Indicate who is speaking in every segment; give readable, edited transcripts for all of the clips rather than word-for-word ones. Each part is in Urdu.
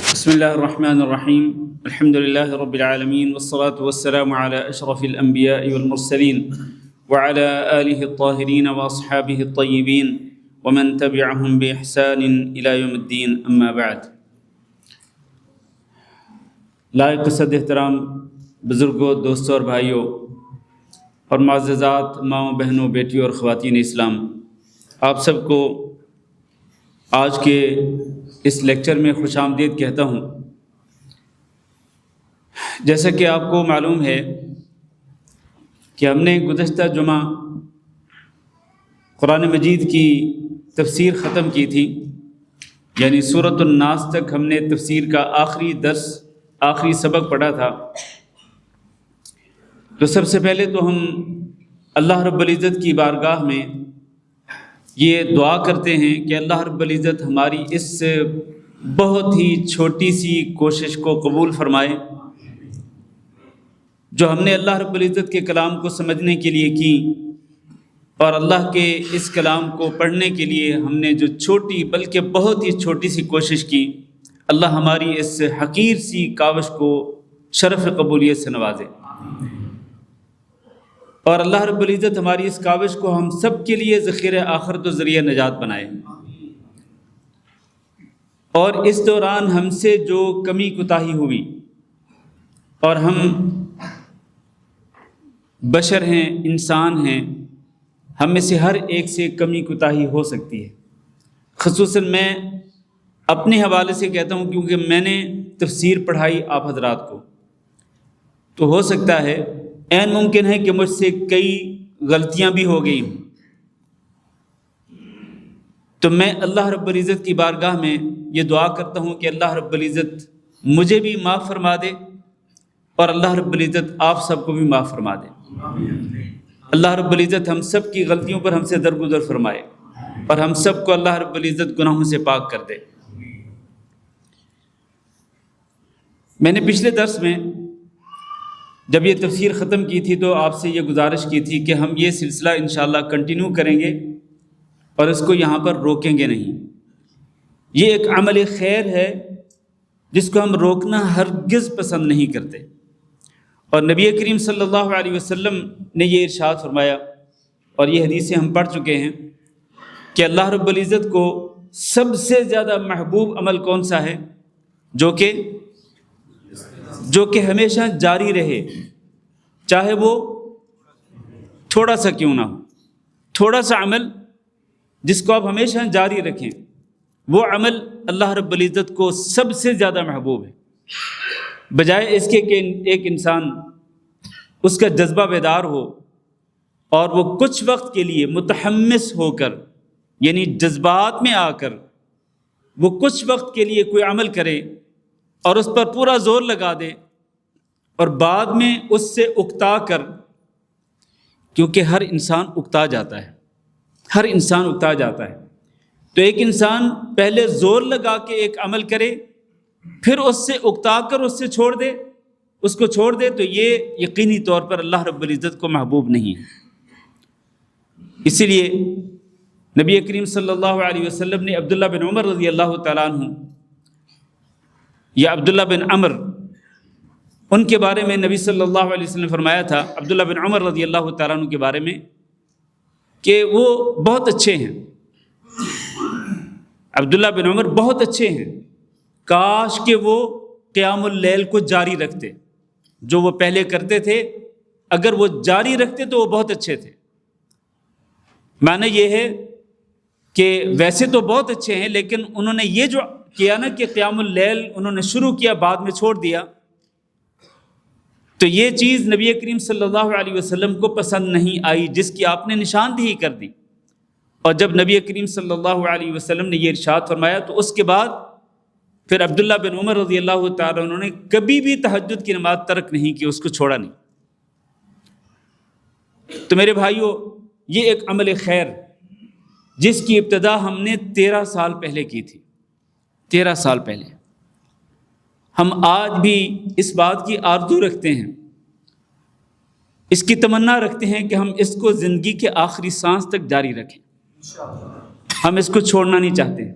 Speaker 1: بسم الله الرحمن الرحيم الحمد لله رب العالمين والصلاة والسلام على أشرف الأنبياء والمرسلين وعلى آله الطاهرين وأصحابه الطيبين ومن تبعهم بإحسان إلى يوم الدين أما بعد. لائق صد احترام بزرگوں، دوستوں اور بھائیوں اور معززات ماؤں، بہنوں، بیٹیوں اور خواتین اسلام، آپ سب کو آج کے اس لیکچر میں خوش آمدید کہتا ہوں. جیسا کہ آپ کو معلوم ہے کہ ہم نے گزشتہ جمعہ قرآن مجید کی تفسیر ختم کی تھی، یعنی سورۃ الناس تک ہم نے تفسیر کا آخری سبق پڑھا تھا. تو سب سے پہلے تو ہم اللہ رب العزت کی بارگاہ میں یہ دعا کرتے ہیں کہ اللہ رب العزت ہماری اس بہت ہی چھوٹی سی کوشش کو قبول فرمائے جو ہم نے اللہ رب العزت کے کلام کو سمجھنے کے لیے کی، اور اللہ کے اس کلام کو پڑھنے کے لیے ہم نے جو چھوٹی بلکہ بہت ہی چھوٹی سی کوشش کی، اللہ ہماری اس حقیر سی کاوش کو شرف قبولیت سے نوازے، اور اللہ رب العزت ہماری اس کاوش کو ہم سب کے لیے ذخیرہ آخرت و ذریعہ نجات بنائے. اور اس دوران ہم سے جو کمی کوتاہی ہوئی، اور ہم بشر ہیں، انسان ہیں، ہم میں سے ہر ایک سے کمی کوتاہی ہو سکتی ہے. خصوصاً میں اپنے حوالے سے کہتا ہوں، کیونکہ میں نے تفسیر پڑھائی آپ حضرات کو، تو ہو سکتا ہے عین ممکن ہے کہ مجھ سے کئی غلطیاں بھی ہو گئی ہوں. تو میں اللہ رب العزت کی بارگاہ میں یہ دعا کرتا ہوں کہ اللہ رب العزت مجھے بھی معاف فرما دے، اور اللہ رب العزت آپ سب کو بھی معاف فرما دے. اللہ رب العزت ہم سب کی غلطیوں پر ہم سے درگزر فرمائے، اور ہم سب کو اللہ رب العزت گناہوں سے پاک کر دے. میں نے پچھلے درس میں جب یہ تفسیر ختم کی تھی تو آپ سے یہ گزارش کی تھی کہ ہم یہ سلسلہ انشاءاللہ کنٹینیو کریں گے اور اس کو یہاں پر روکیں گے نہیں. یہ ایک عمل خیر ہے جس کو ہم روکنا ہرگز پسند نہیں کرتے. اور نبی کریم صلی اللہ علیہ وسلم نے یہ ارشاد فرمایا، اور یہ حدیثیں ہم پڑھ چکے ہیں، کہ اللہ رب العزت کو سب سے زیادہ محبوب عمل کون سا ہے؟ جو کہ ہمیشہ جاری رہے، چاہے وہ تھوڑا سا کیوں نہ ہو. تھوڑا سا عمل جس کو آپ ہمیشہ جاری رکھیں، وہ عمل اللہ رب العزت کو سب سے زیادہ محبوب ہے، بجائے اس کے کہ ایک انسان اس کا جذبہ بیدار ہو اور وہ کچھ وقت کے لیے متحمس ہو کر، یعنی جذبات میں آ کر وہ کچھ وقت کے لیے کوئی عمل کرے اور اس پر پورا زور لگا دے، اور بعد میں اس سے اکتا کر، کیونکہ ہر انسان اکتا جاتا ہے، تو ایک انسان پہلے زور لگا کے ایک عمل کرے، پھر اس سے اکتا کر اس کو چھوڑ دے، تو یہ یقینی طور پر اللہ رب العزت کو محبوب نہیں ہے. اسی لیے نبی کریم صلی اللہ علیہ وسلم نے عبداللہ بن عمر رضی اللہ تعالیٰ عنہ، یا عبداللہ بن عمر، ان کے بارے میں نبی صلی اللہ علیہ وسلم نے فرمایا تھا عبداللہ بن عمر رضی اللہ تعالیٰ عنہ کے بارے میں کہ وہ بہت اچھے ہیں. عبداللہ بن عمر بہت اچھے ہیں، کاش کہ وہ قیام اللیل کو جاری رکھتے، جو وہ پہلے کرتے تھے اگر وہ جاری رکھتے تو وہ بہت اچھے تھے. معنی یہ ہے کہ ویسے تو بہت اچھے ہیں، لیکن انہوں نے یہ جو کیا نا کہ قیام اللیل انہوں نے شروع کیا، بعد میں چھوڑ دیا، تو یہ چیز نبی کریم صلی اللہ علیہ وسلم کو پسند نہیں آئی، جس کی آپ نے نشاندہی کر دی. اور جب نبی کریم صلی اللہ علیہ وسلم نے یہ ارشاد فرمایا تو اس کے بعد پھر عبداللہ بن عمر رضی اللہ تعالیٰ انہوں نے کبھی بھی تہجد کی نماز ترک نہیں کی، اس کو چھوڑا نہیں. تو میرے بھائیوں، یہ ایک عمل خیر جس کی ابتدا ہم نے 13 سال پہلے کی تھی. 13 سال پہلے. ہم آج بھی اس بات کی آرزو رکھتے ہیں، اس کی تمنا رکھتے ہیں کہ ہم اس کو زندگی کے آخری سانس تک جاری رکھیں. ہم اس کو چھوڑنا نہیں چاہتے.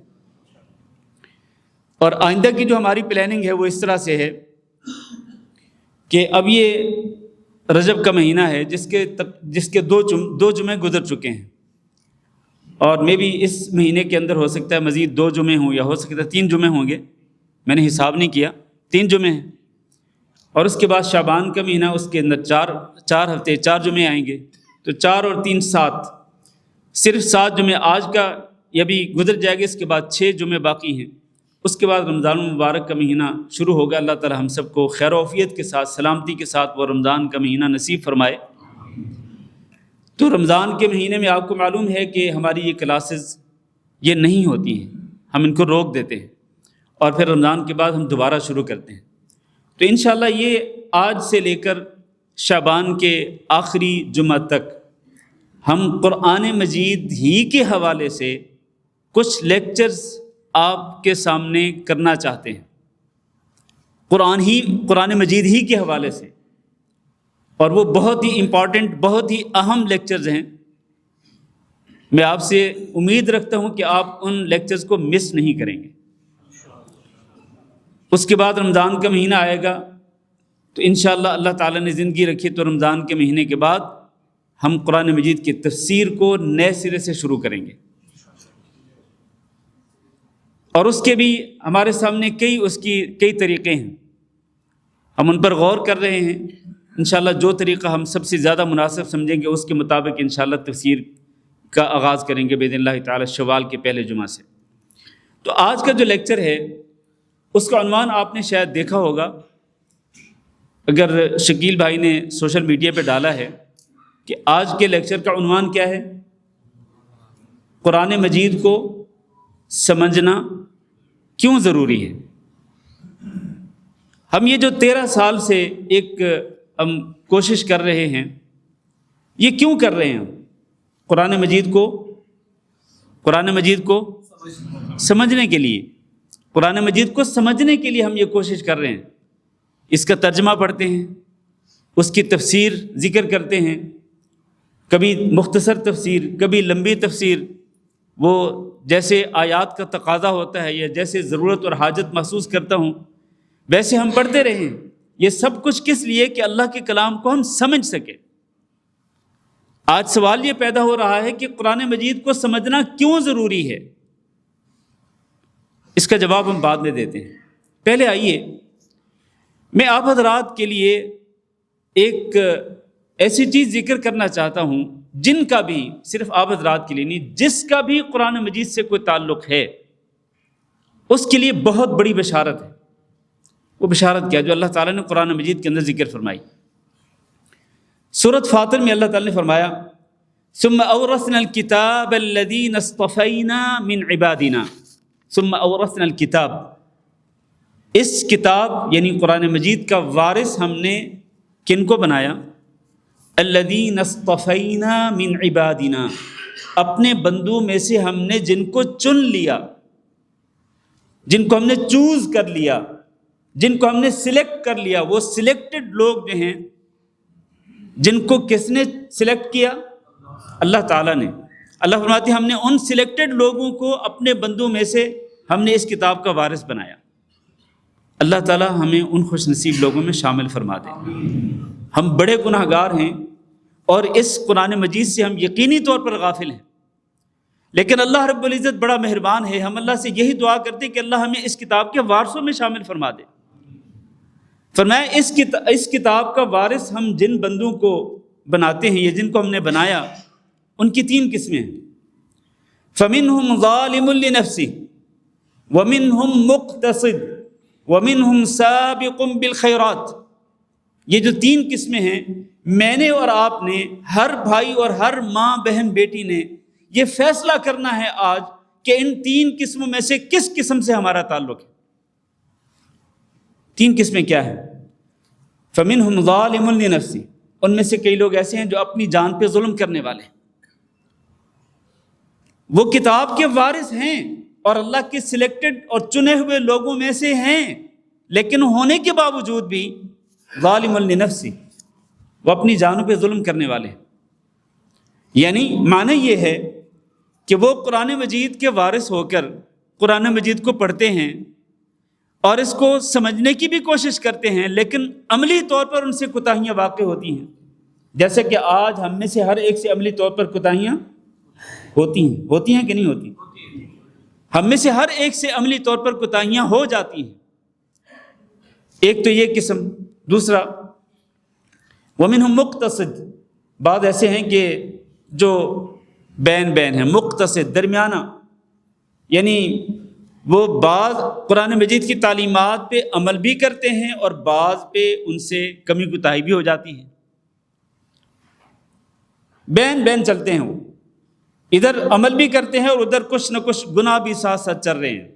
Speaker 1: اور آئندہ کی جو ہماری پلاننگ ہے وہ اس طرح سے ہے کہ اب یہ رجب کا مہینہ ہے جس کے دو جمعے گزر چکے ہیں، اور میں بھی اس مہینے کے اندر ہو سکتا ہے مزید 2 جمعے ہوں، یا ہو سکتا ہے 3 جمعے ہوں گے، میں نے حساب نہیں کیا، 3 جمعے ہیں، اور اس کے بعد شعبان کا مہینہ، اس کے اندر 4 ہفتے 4 جمعے آئیں گے، تو 4 اور 3 7، صرف 7 جمعے آج کا یہ بھی گزر جائے گا، اس کے بعد 6 جمعے باقی ہیں، اس کے بعد رمضان المبارک کا مہینہ شروع ہوگا۔ اللہ تعالی ہم سب کو خیر و عافیت کے ساتھ، سلامتی کے ساتھ وہ رمضان کا مہینہ نصیب فرمائے۔ تو رمضان کے مہینے میں آپ کو معلوم ہے کہ ہماری یہ کلاسز یہ نہیں ہوتی ہیں، ہم ان کو روک دیتے ہیں، اور پھر رمضان کے بعد ہم دوبارہ شروع کرتے ہیں۔ تو انشاءاللہ یہ آج سے لے کر شعبان کے آخری جمعہ تک ہم قرآن مجید ہی کے حوالے سے کچھ لیکچرز آپ کے سامنے کرنا چاہتے ہیں، قرآن مجید ہی کے حوالے سے، اور وہ بہت ہی امپورٹنٹ، بہت ہی اہم لیکچرز ہیں۔ میں آپ سے امید رکھتا ہوں کہ آپ ان لیکچرز کو مس نہیں کریں گے۔ اس کے بعد رمضان کا مہینہ آئے گا، تو انشاءاللہ اللہ تعالیٰ نے زندگی رکھی تو رمضان کے مہینے کے بعد ہم قرآن مجید کی تفسیر کو نئے سرے سے شروع کریں گے، اور اس کے بھی ہمارے سامنے کئی طریقے ہیں، ہم ان پر غور کر رہے ہیں۔ انشاءاللہ جو طریقہ ہم سب سے زیادہ مناسب سمجھیں گے اس کے مطابق انشاءاللہ تفسیر کا آغاز کریں گے باذن اللہ تعالی شوال کے پہلے جمعہ سے۔ تو آج کا جو لیکچر ہے اس کا عنوان آپ نے شاید دیکھا ہوگا، اگر شکیل بھائی نے سوشل میڈیا پہ ڈالا ہے کہ آج کے لیکچر کا عنوان کیا ہے؟ قرآن مجید کو سمجھنا کیوں ضروری ہے۔ ہم یہ جو 13 سال سے ایک ہم کوشش کر رہے ہیں، یہ کیوں کر رہے ہیں؟ قرآن مجید کو سمجھنے کے لیے، قرآن مجید کو سمجھنے کے لیے ہم یہ کوشش کر رہے ہیں۔ اس کا ترجمہ پڑھتے ہیں، اس کی تفسیر ذکر کرتے ہیں، کبھی مختصر تفسیر، کبھی لمبی تفسیر، وہ جیسے آیات کا تقاضا ہوتا ہے یا جیسے ضرورت اور حاجت محسوس کرتا ہوں ویسے ہم پڑھتے رہیں۔ یہ سب کچھ کس لیے؟ کہ اللہ کے کلام کو ہم سمجھ سکیں۔ آج سوال یہ پیدا ہو رہا ہے کہ قرآن مجید کو سمجھنا کیوں ضروری ہے؟ اس کا جواب ہم بعد میں دیتے ہیں۔ پہلے آئیے میں آپ حضرات کے لیے ایک ایسی چیز ذکر کرنا چاہتا ہوں جن کا بھی، صرف آپ حضرات کے لیے نہیں، جس کا بھی قرآن مجید سے کوئی تعلق ہے اس کے لیے بہت بڑی بشارت ہے۔ وہ بشارت کیا جو اللہ تعالیٰ نے قرآن مجید کے اندر ذکر فرمائی؟ سورۃ فاطر میں اللہ تعالیٰ نے فرمایا ثم اورثنا الکتاب الذین اصطفینا من عبادنا، ثم اورثنا الکتاب، اس کتاب یعنی قرآن مجید کا وارث ہم نے کن کو بنایا؟ الذین اصطفینا من عبادنا، اپنے بندوں میں سے ہم نے جن کو چن لیا، جن کو ہم نے چوز کر لیا، جن کو ہم نے سلیکٹ کر لیا۔ وہ سلیکٹڈ لوگ جو ہیں، جن کو کس نے سلیکٹ کیا؟ اللہ تعالیٰ نے۔ اللہ فرماتے ہیں ہم نے ان سلیکٹڈ لوگوں کو اپنے بندوں میں سے ہم نے اس کتاب کا وارث بنایا۔ اللہ تعالیٰ ہمیں ان خوش نصیب لوگوں میں شامل فرما دے۔ ہم بڑے گناہ گار ہیں اور اس قرآن مجید سے ہم یقینی طور پر غافل ہیں، لیکن اللہ رب العزت بڑا مہربان ہے۔ ہم اللہ سے یہی دعا کرتے کہ اللہ ہمیں اس کتاب کے وارثوں میں شامل فرما دے۔ فرمایا اس کتاب کا وارث ہم جن بندوں کو بناتے ہیں یا جن کو ہم نے بنایا ان کی 3 قسمیں ہیں۔ فَمِنْهُمْ ظَالِمٌ لِنَفْسِهِ وَمِنْهُمْ مُقْتَصِدٌ وَمِنْهُمْ سَابِقٌ بِالْخَيْرَاتِ، یہ جو 3 قسمیں ہیں، میں نے اور آپ نے، ہر بھائی اور ہر ماں بہن بیٹی نے یہ فیصلہ کرنا ہے آج کہ ان 3 قسموں میں سے کس قسم سے ہمارا تعلق ہے۔ 3 قسمیں کیا ہیں؟ فَمِنْهُمْ ظَالِمٌ لِنَفْسِهِ، ان میں سے کئی لوگ ایسے ہیں جو اپنی جان پہ ظلم کرنے والے ہیں۔ وہ کتاب کے وارث ہیں اور اللہ کے سلیکٹڈ اور چنے ہوئے لوگوں میں سے ہیں، لیکن ہونے کے باوجود بھی ظالم لنفسہ، وہ اپنی جانوں پہ ظلم کرنے والے ہیں۔ یعنی معنی یہ ہے کہ وہ قرآن مجید کے وارث ہو کر قرآن مجید کو پڑھتے ہیں، اور اس کو سمجھنے کی بھی کوشش کرتے ہیں، لیکن عملی طور پر ان سے کوتاہیاں واقع ہوتی ہیں، جیسے کہ آج ہم میں سے ہر ایک سے عملی طور پر کوتاہیاں ہوتی ہیں کہ نہیں ہوتی؟ ہم میں سے ہر ایک سے عملی طور پر کوتاہیاں ہو جاتی ہیں۔ ایک تو یہ قسم، دوسرا وَمِنْهُمْ مُقْتَصِد، بعض ایسے ہیں کہ جو بین ہیں، مقتصد، درمیانہ، یعنی وہ بعض قرآن مجید کی تعلیمات پہ عمل بھی کرتے ہیں اور بعض پہ ان سے کمی کوتاہی بھی ہو جاتی ہے، بین چلتے ہیں، وہ ادھر عمل بھی کرتے ہیں اور ادھر کچھ نہ کچھ گناہ بھی ساتھ ساتھ چل رہے ہیں۔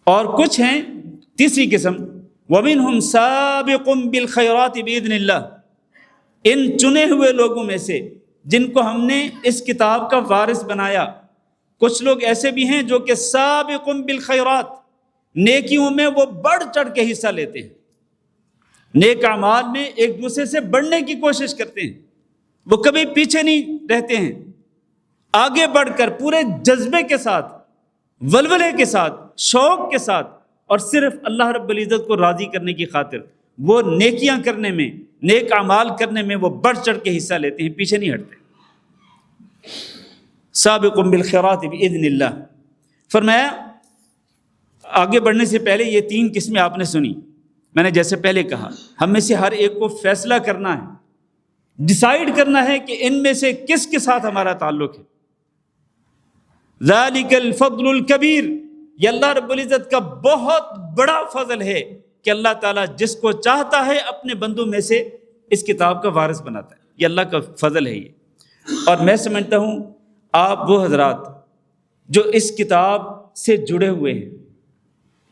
Speaker 1: اور کچھ ہیں تیسری قسم، وَمِنْهُمْ سَابِقٌ بِالْخَيْرَاتِ بِإِذْنِ اللَّهِ، ان چنے ہوئے لوگوں میں سے جن کو ہم نے اس کتاب کا وارث بنایا، کچھ لوگ ایسے بھی ہیں جو کہ سابقٌ بالخیرات، نیکیوں میں وہ بڑھ چڑھ کے حصہ لیتے ہیں، نیک اعمال میں ایک دوسرے سے بڑھنے کی کوشش کرتے ہیں، وہ کبھی پیچھے نہیں رہتے ہیں، آگے بڑھ کر پورے جذبے کے ساتھ، ولولے کے ساتھ، شوق کے ساتھ، اور صرف اللہ رب العزت کو راضی کرنے کی خاطر وہ نیکیاں کرنے میں، نیک اعمال کرنے میں وہ بڑھ چڑھ کے حصہ لیتے ہیں، پیچھے نہیں ہٹتے۔ سابقٌ بالخیرات بإذن اللہ، فرمایا آگے بڑھنے سے پہلے یہ تین قسمیں آپ نے سنی، میں نے جیسے پہلے کہا ہم میں سے ہر ایک کو فیصلہ کرنا ہے، ڈیسائیڈ کرنا ہے کہ ان میں سے کس کے ساتھ ہمارا تعلق ہے۔ ذالک الفضل الکبیر، یہ اللہ رب العزت کا بہت بڑا فضل ہے کہ اللہ تعالیٰ جس کو چاہتا ہے اپنے بندوں میں سے اس کتاب کا وارث بناتا ہے، یہ اللہ کا فضل ہے یہ۔ اور میں سمجھتا ہوں آپ وہ حضرات جو اس کتاب سے جڑے ہوئے ہیں،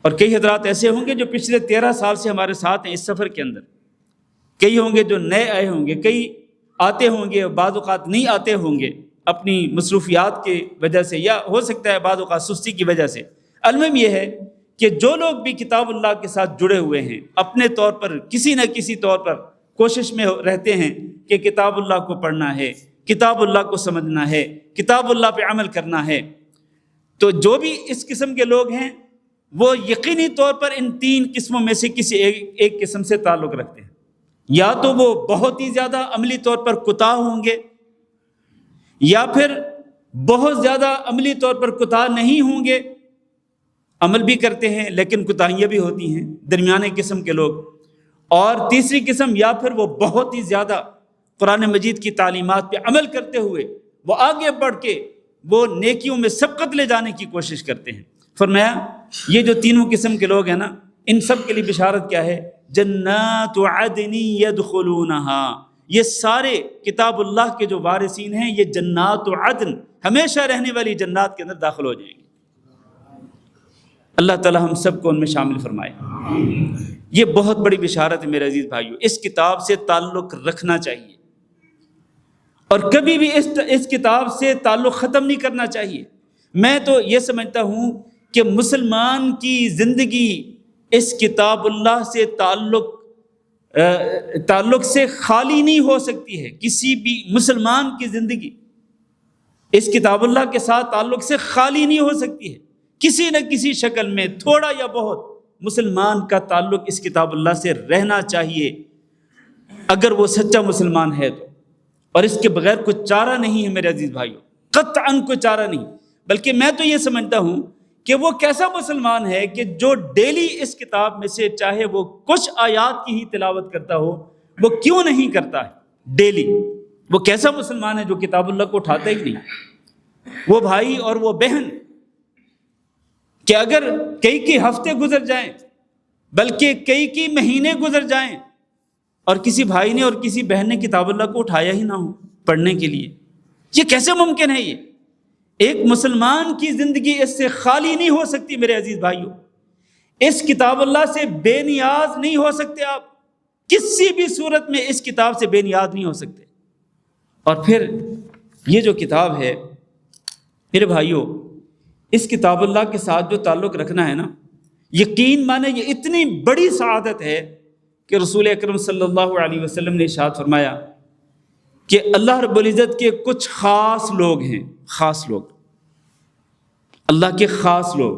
Speaker 1: اور کئی حضرات ایسے ہوں گے جو پچھلے 13 سال سے ہمارے ساتھ ہیں اس سفر کے اندر، کئی ہوں گے جو نئے آئے ہوں گے، کئی آتے ہوں گے، بعض اوقات نہیں آتے ہوں گے اپنی مصروفیات کی وجہ سے، یا ہو سکتا ہے بعض اوقات سستی کی وجہ سے۔ المہم یہ ہے کہ جو لوگ بھی کتاب اللہ کے ساتھ جڑے ہوئے ہیں، اپنے طور پر کسی نہ کسی طور پر کوشش میں رہتے ہیں کہ کتاب اللہ کو پڑھنا ہے، کتاب اللہ کو سمجھنا ہے، کتاب اللہ پہ عمل کرنا ہے، تو جو بھی اس قسم کے لوگ ہیں وہ یقینی طور پر ان تین قسموں میں سے کسی ایک قسم سے تعلق رکھتے ہیں۔ یا تو وہ بہت ہی زیادہ عملی طور پر کوتاہ ہوں گے، یا پھر بہت زیادہ عملی طور پر کوتاہ نہیں ہوں گے، عمل بھی کرتے ہیں لیکن کوتاہیاں بھی ہوتی ہیں، درمیانے قسم کے لوگ۔ اور تیسری قسم، یا پھر وہ بہت ہی زیادہ قرآن مجید کی تعلیمات پہ عمل کرتے ہوئے وہ آگے بڑھ کے وہ نیکیوں میں سبقت لے جانے کی کوشش کرتے ہیں۔ فرمایا یہ جو تینوں قسم کے لوگ ہیں نا، ان سب کے لیے بشارت کیا ہے؟ جنات عدن یدخلونہا، یہ سارے کتاب اللہ کے جو وارثین ہیں یہ جنات عدن، ہمیشہ رہنے والی جنات کے اندر داخل ہو جائیں گے۔ اللہ تعالی ہم سب کو ان میں شامل فرمائے۔ یہ بہت بڑی بشارت ہے میرے عزیز بھائیو، اس کتاب سے تعلق رکھنا چاہیے اور کبھی بھی اس کتاب سے تعلق ختم نہیں کرنا چاہیے۔ میں تو یہ سمجھتا ہوں کہ مسلمان کی زندگی اس کتاب اللہ سے تعلق سے خالی نہیں ہو سکتی ہے۔ کسی بھی مسلمان کی زندگی اس کتاب اللہ کے ساتھ تعلق سے خالی نہیں ہو سکتی ہے، کسی نہ کسی شکل میں تھوڑا یا بہت مسلمان کا تعلق اس کتاب اللہ سے رہنا چاہیے، اگر وہ سچا مسلمان ہے تو۔ اور اس کے بغیر کوئی چارہ نہیں ہے میرے عزیز بھائیو، قطعاً کوئی چارہ نہیں۔ بلکہ میں تو یہ سمجھتا ہوں کہ وہ کیسا مسلمان ہے کہ جو ڈیلی اس کتاب میں سے چاہے وہ کچھ آیات کی ہی تلاوت کرتا ہو، وہ کیوں نہیں کرتا ہے ڈیلی؟ وہ کیسا مسلمان ہے جو کتاب اللہ کو اٹھاتا ہی نہیں؟ وہ بھائی اور وہ بہن کہ اگر کئی ہفتے گزر جائیں، بلکہ کئی مہینے گزر جائیں اور کسی بھائی نے اور کسی بہن نے کتاب اللہ کو اٹھایا ہی نہ ہو پڑھنے کے لیے، یہ کیسے ممکن ہے؟ یہ ایک مسلمان کی زندگی اس سے خالی نہیں ہو سکتی میرے عزیز بھائیو۔ اس کتاب اللہ سے بے نیاز نہیں ہو سکتے آپ، کسی بھی صورت میں اس کتاب سے بے نیاز نہیں ہو سکتے۔ اور پھر یہ جو کتاب ہے میرے بھائیو، اس کتاب اللہ کے ساتھ جو تعلق رکھنا ہے نا، یقین مانے یہ اتنی بڑی سعادت ہے کہ رسول اکرم صلی اللہ علیہ وسلم نے ارشاد فرمایا کہ اللہ رب العزت کے کچھ خاص لوگ ہیں، خاص لوگ، اللہ کے خاص لوگ،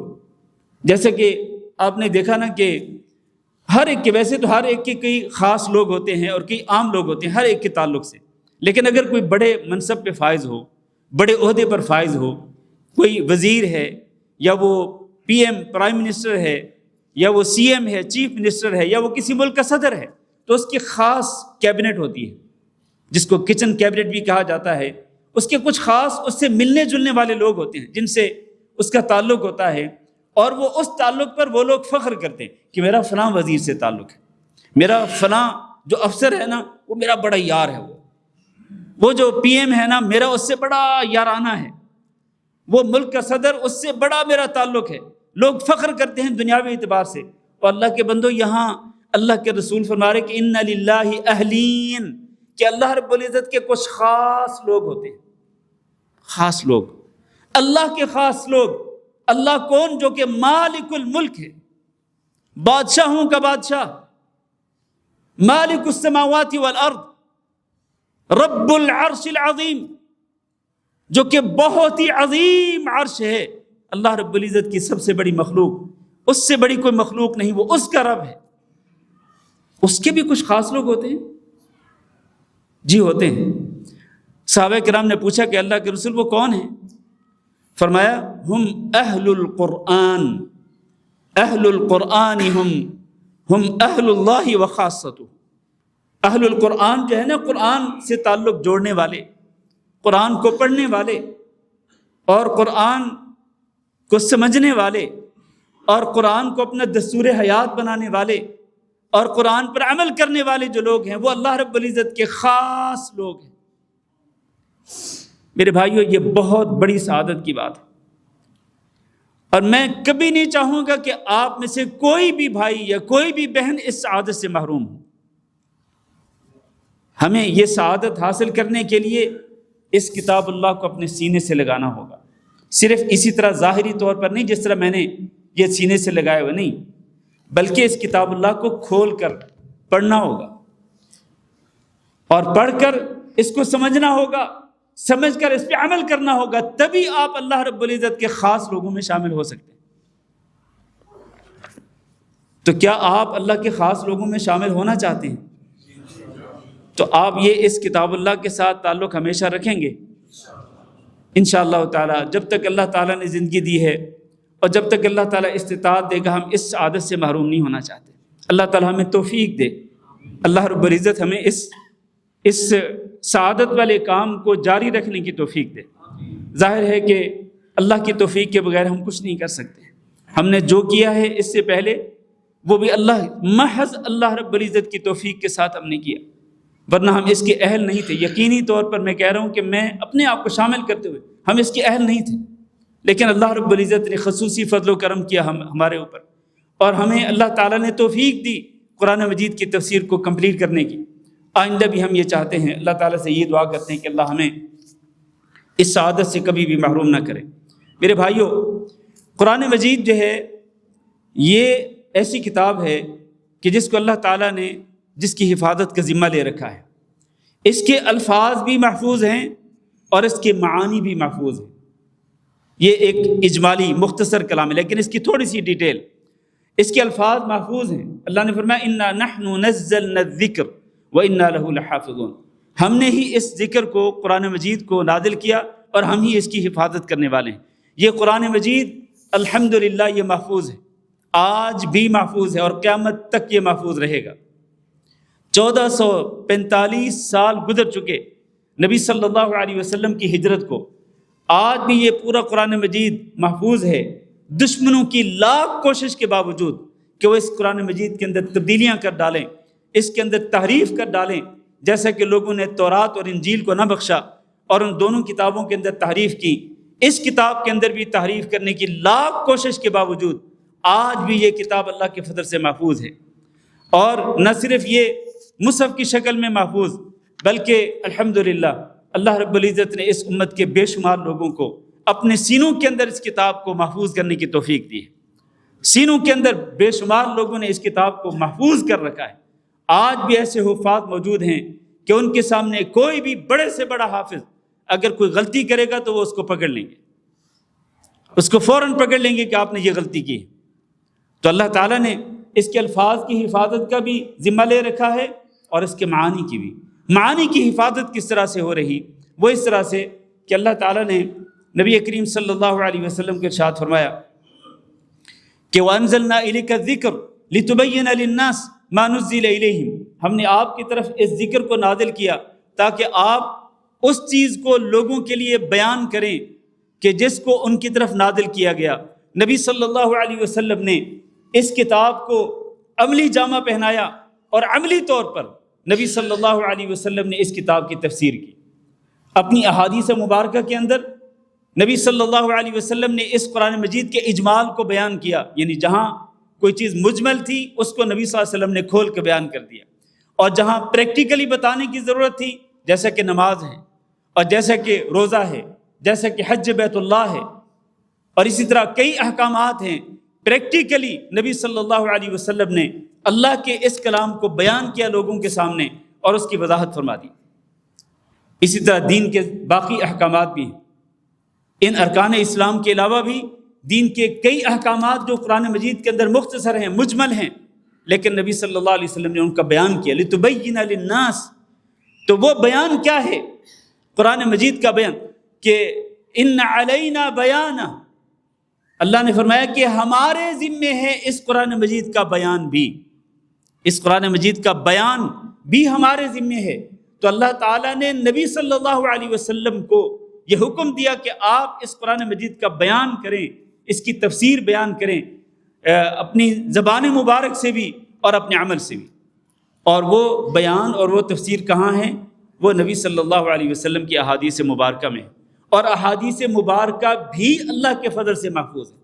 Speaker 1: جیسے کہ آپ نے دیکھا نا کہ ہر ایک کے، ویسے تو ہر ایک کے کئی خاص لوگ ہوتے ہیں اور کئی عام لوگ ہوتے ہیں ہر ایک کے تعلق سے، لیکن اگر کوئی بڑے منصب پہ فائز ہو، بڑے عہدے پر فائز ہو، کوئی وزیر ہے یا وہ پی ایم پرائم منسٹر ہے یا وہ سی ایم ہے چیف منسٹر ہے یا وہ کسی ملک کا صدر ہے، تو اس کی خاص کیبنٹ ہوتی ہے جس کو کچن کیبنٹ بھی کہا جاتا ہے۔ اس کے کچھ خاص اس سے ملنے جلنے والے لوگ ہوتے ہیں جن سے اس کا تعلق ہوتا ہے، اور وہ اس تعلق پر وہ لوگ فخر کرتے ہیں کہ میرا فلاں وزیر سے تعلق ہے، میرا فلاں جو افسر ہے نا وہ میرا بڑا یار ہے، وہ جو پی ایم ہے نا میرا اس سے بڑا یارانہ ہے، وہ ملک کا صدر اس سے بڑا میرا تعلق ہے۔ لوگ فخر کرتے ہیں دنیاوی اعتبار سے، اور اللہ کے بندو یہاں اللہ کے رسول فرما رہے کہ ان للہ اہلین، کہ اللہ رب العزت کے کچھ خاص لوگ ہوتے ہیں، خاص لوگ، اللہ کے خاص لوگ۔ اللہ کون؟ جو کہ مالک الملک ہے، بادشاہوں کا بادشاہ، مالک السماوات والارض، رب العرش العظیم، جو کہ بہت ہی عظیم عرش ہے۔ اللہ رب العزت کی سب سے بڑی مخلوق، اس سے بڑی کوئی مخلوق نہیں، وہ اس کا رب ہے۔ اس کے بھی کچھ خاص لوگ ہوتے ہیں، جی ہوتے ہیں۔ صحابہ کرام نے پوچھا کہ اللہ کے رسول وہ کون ہیں؟ فرمایا ہم اہل القرآن، اہل القرآن ہم اہل اللہ وخاصتہ۔ اہل القرآن جو ہے نا، قرآن سے تعلق جوڑنے والے، قرآن کو پڑھنے والے اور قرآن کو سمجھنے والے اور قرآن کو اپنا دستور حیات بنانے والے اور قرآن پر عمل کرنے والے جو لوگ ہیں، وہ اللہ رب العزت کے خاص لوگ ہیں۔ میرے بھائیو، یہ بہت بڑی سعادت کی بات ہے، اور میں کبھی نہیں چاہوں گا کہ آپ میں سے کوئی بھی بھائی یا کوئی بھی بہن اس سعادت سے محروم ہو۔ ہمیں یہ سعادت حاصل کرنے کے لیے اس کتاب اللہ کو اپنے سینے سے لگانا ہوگا، صرف اسی طرح ظاہری طور پر نہیں جس طرح میں نے یہ سینے سے لگائے ہوئے، نہیں، بلکہ اس کتاب اللہ کو کھول کر پڑھنا ہوگا، اور پڑھ کر اس کو سمجھنا ہوگا، سمجھ کر اس پہ عمل کرنا ہوگا، تبھی آپ اللہ رب العزت کے خاص لوگوں میں شامل ہو سکتے ہیں۔ تو کیا آپ اللہ کے خاص لوگوں میں شامل ہونا چاہتے ہیں؟ تو آپ یہ اس کتاب اللہ کے ساتھ تعلق ہمیشہ رکھیں گے انشاءاللہ تعالی۔ جب تک اللہ تعالیٰ نے زندگی دی ہے اور جب تک اللہ تعالیٰ استطاعت دے گا، ہم اس عادت سے محروم نہیں ہونا چاہتے۔ اللہ تعالیٰ ہمیں توفیق دے، اللہ رب العزت ہمیں اس سعادت والے کام کو جاری رکھنے کی توفیق دے۔ ظاہر ہے کہ اللہ کی توفیق کے بغیر ہم کچھ نہیں کر سکتے۔ ہم نے جو کیا ہے اس سے پہلے وہ بھی محض اللہ رب العزت کی توفیق کے ساتھ ہم نے کیا، ورنہ ہم اس کے اہل نہیں تھے۔ یقینی طور پر میں کہہ رہا ہوں کہ میں اپنے آپ کو شامل کرتے ہوئے ہم اس کے اہل نہیں تھے، لیکن اللہ رب العزت نے خصوصی فضل و کرم کیا ہمارے اوپر، اور ہمیں اللہ تعالیٰ نے توفیق دی قرآن مجید کی تفسیر کو کمپلیٹ کرنے کی۔ آئندہ بھی ہم یہ چاہتے ہیں، اللہ تعالیٰ سے یہ دعا کرتے ہیں کہ اللہ ہمیں اس سعادت سے کبھی بھی محروم نہ کرے۔ میرے بھائیوں، قرآن مجید جو ہے یہ ایسی کتاب ہے کہ جس کو اللہ تعالیٰ نے جس کی حفاظت کا ذمہ لے رکھا ہے۔ اس کے الفاظ بھی محفوظ ہیں اور اس کے معانی بھی محفوظ ہیں۔ یہ ایک اجمالی مختصر کلام ہے، لیکن اس کی تھوڑی سی ڈیٹیل۔ اس کے الفاظ محفوظ ہیں۔ اللہ نے فرمایا انا نحن نزلنا الذکر وانا له لحافظون، ہم نے ہی اس ذکر کو، قرآن مجید کو نازل کیا اور ہم ہی اس کی حفاظت کرنے والے ہیں۔ یہ قرآن مجید الحمدللہ یہ محفوظ ہے، آج بھی محفوظ ہے اور قیامت تک یہ محفوظ رہے گا۔ 1445 سال گزر چکے نبی صلی اللہ علیہ وسلم کی ہجرت کو، آج بھی یہ پورا قرآن مجید محفوظ ہے، دشمنوں کی لاکھ کوشش کے باوجود کہ وہ اس قرآن مجید کے اندر تبدیلیاں کر ڈالیں، اس کے اندر تحریف کر ڈالیں، جیسا کہ لوگوں نے تورات اور انجیل کو نہ بخشا اور ان دونوں کتابوں کے اندر تحریف کی، اس کتاب کے اندر بھی تحریف کرنے کی لاکھ کوشش کے باوجود آج بھی یہ کتاب اللہ کے فضل سے محفوظ ہے۔ اور نہ صرف یہ مصحف کی شکل میں محفوظ، بلکہ الحمدللہ اللہ رب العزت نے اس امت کے بے شمار لوگوں کو اپنے سینوں کے اندر اس کتاب کو محفوظ کرنے کی توفیق دی ہے۔ سینوں کے اندر بے شمار لوگوں نے اس کتاب کو محفوظ کر رکھا ہے۔ آج بھی ایسے حفاظ موجود ہیں کہ ان کے سامنے کوئی بھی بڑے سے بڑا حافظ اگر کوئی غلطی کرے گا تو وہ اس کو پکڑ لیں گے، اس کو فوراً پکڑ لیں گے کہ آپ نے یہ غلطی کی۔ تو اللہ تعالیٰ نے اس کے الفاظ کی حفاظت کا بھی ذمہ لے رکھا ہے اور اس کے معانی کی بھی۔ معانی کی حفاظت کس طرح سے ہو رہی؟ وہ اس طرح سے کہ اللہ تعالیٰ نے نبی کریم صلی اللہ علیہ وسلم کے ارشاد فرمایا کہ وَأَنزَلْنَا إِلَيْكَ الذِّكْرَ لِتُبَيِّنَ لِلنَّاسِ مَا نُزِّلَ إِلَيْهِمْ، ہم نے آپ کی طرف اس ذکر کو نازل کیا تاکہ آپ اس چیز کو لوگوں کے لیے بیان کریں کہ جس کو ان کی طرف نازل کیا گیا۔ نبی صلی اللہ علیہ وسلم نے اس کتاب کو عملی جامہ پہنایا اور عملی طور پر نبی صلی اللہ علیہ وسلم نے اس کتاب کی تفسیر کی۔ اپنی احادیث مبارکہ کے اندر نبی صلی اللہ علیہ وسلم نے اس قرآن مجید کے اجمال کو بیان کیا، یعنی جہاں کوئی چیز مجمل تھی اس کو نبی صلی اللہ علیہ وسلم نے کھول کے بیان کر دیا، اور جہاں پریکٹیکلی بتانے کی ضرورت تھی جیسا کہ نماز ہے اور جیسا کہ روزہ ہے، جیسا کہ حج بیت اللہ ہے، اور اسی طرح کئی احکامات ہیں، پریکٹیکلی نبی صلی اللہ علیہ وسلم نے اللہ کے اس کلام کو بیان کیا لوگوں کے سامنے اور اس کی وضاحت فرما دی۔ اسی طرح دین کے باقی احکامات بھی ہیں۔ ان ارکان اسلام کے علاوہ بھی دین کے کئی احکامات جو قرآن مجید کے اندر مختصر ہیں، مجمل ہیں، لیکن نبی صلی اللہ علیہ وسلم نے ان کا بیان کیا، لِتُبَيِّنَ لِلنَّاسِ۔ تو وہ بیان کیا ہے؟ قرآن مجید کا بیان کہ اِنَّ عَلَيْنَا بَيَانَهُ، اللہ نے فرمایا کہ ہمارے ذمے ہے اس قرآن مجید کا بیان بھی، اس قرآن مجید کا بیان بھی ہمارے ذمے ہے۔ تو اللہ تعالیٰ نے نبی صلی اللہ علیہ وسلم کو یہ حکم دیا کہ آپ اس قرآن مجید کا بیان کریں، اس کی تفسیر بیان کریں، اپنی زبان مبارک سے بھی اور اپنے عمل سے بھی۔ اور وہ بیان اور وہ تفسیر کہاں ہے؟ وہ نبی صلی اللہ علیہ وسلم کی احادیث مبارکہ میں، اور احادیث مبارکہ بھی اللہ کے فضل سے محفوظ ہے۔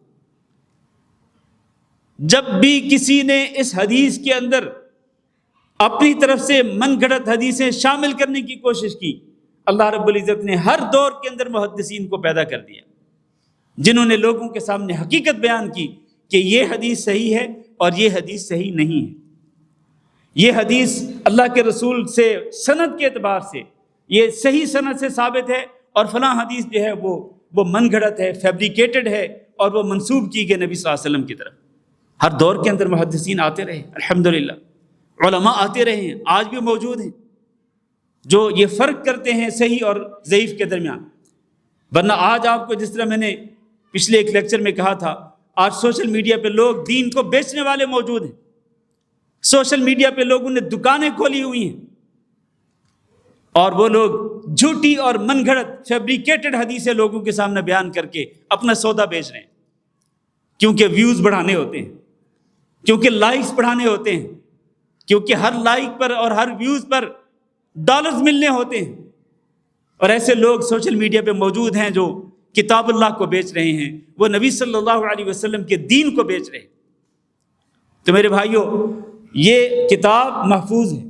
Speaker 1: جب بھی کسی نے اس حدیث کے اندر اپنی طرف سے من گھڑت حدیثیں شامل کرنے کی کوشش کی، اللہ رب العزت نے ہر دور کے اندر محدثین کو پیدا کر دیا جنہوں نے لوگوں کے سامنے حقیقت بیان کی کہ یہ حدیث صحیح ہے اور یہ حدیث صحیح نہیں ہے، یہ حدیث اللہ کے رسول سے سند کے اعتبار سے یہ صحیح سند سے ثابت ہے، اور فلاں حدیث جو ہے وہ من گھڑت ہے، فیبریکیٹڈ ہے، اور وہ منسوب کی گئی نبی صلی اللہ علیہ وسلم کی طرف۔ ہر دور کے اندر محدثین آتے رہے، الحمدللہ علماء آتے رہے ہیں، آج بھی موجود ہیں جو یہ فرق کرتے ہیں صحیح اور ضعیف کے درمیان۔ ورنہ آج آپ کو جس طرح میں نے پچھلے ایک لیکچر میں کہا تھا، آج سوشل میڈیا پہ لوگ دین کو بیچنے والے موجود ہیں، سوشل میڈیا پہ لوگوں نے دکانیں کھولی ہوئی ہیں، اور وہ لوگ جھوٹی اور من گھڑت فیبریکیٹڈ حدیثیں لوگوں کے سامنے بیان کر کے اپنا سودا بیچ رہے ہیں، کیونکہ ویوز بڑھانے ہوتے ہیں، کیونکہ لائکس بڑھانے ہوتے ہیں، کیونکہ ہر لائک پر اور ہر ویوز پر ڈالرز ملنے ہوتے ہیں۔ اور ایسے لوگ سوشل میڈیا پہ موجود ہیں جو کتاب اللہ کو بیچ رہے ہیں، وہ نبی صلی اللہ علیہ وسلم کے دین کو بیچ رہے ہیں۔ تو میرے بھائیوں، یہ کتاب محفوظ ہے،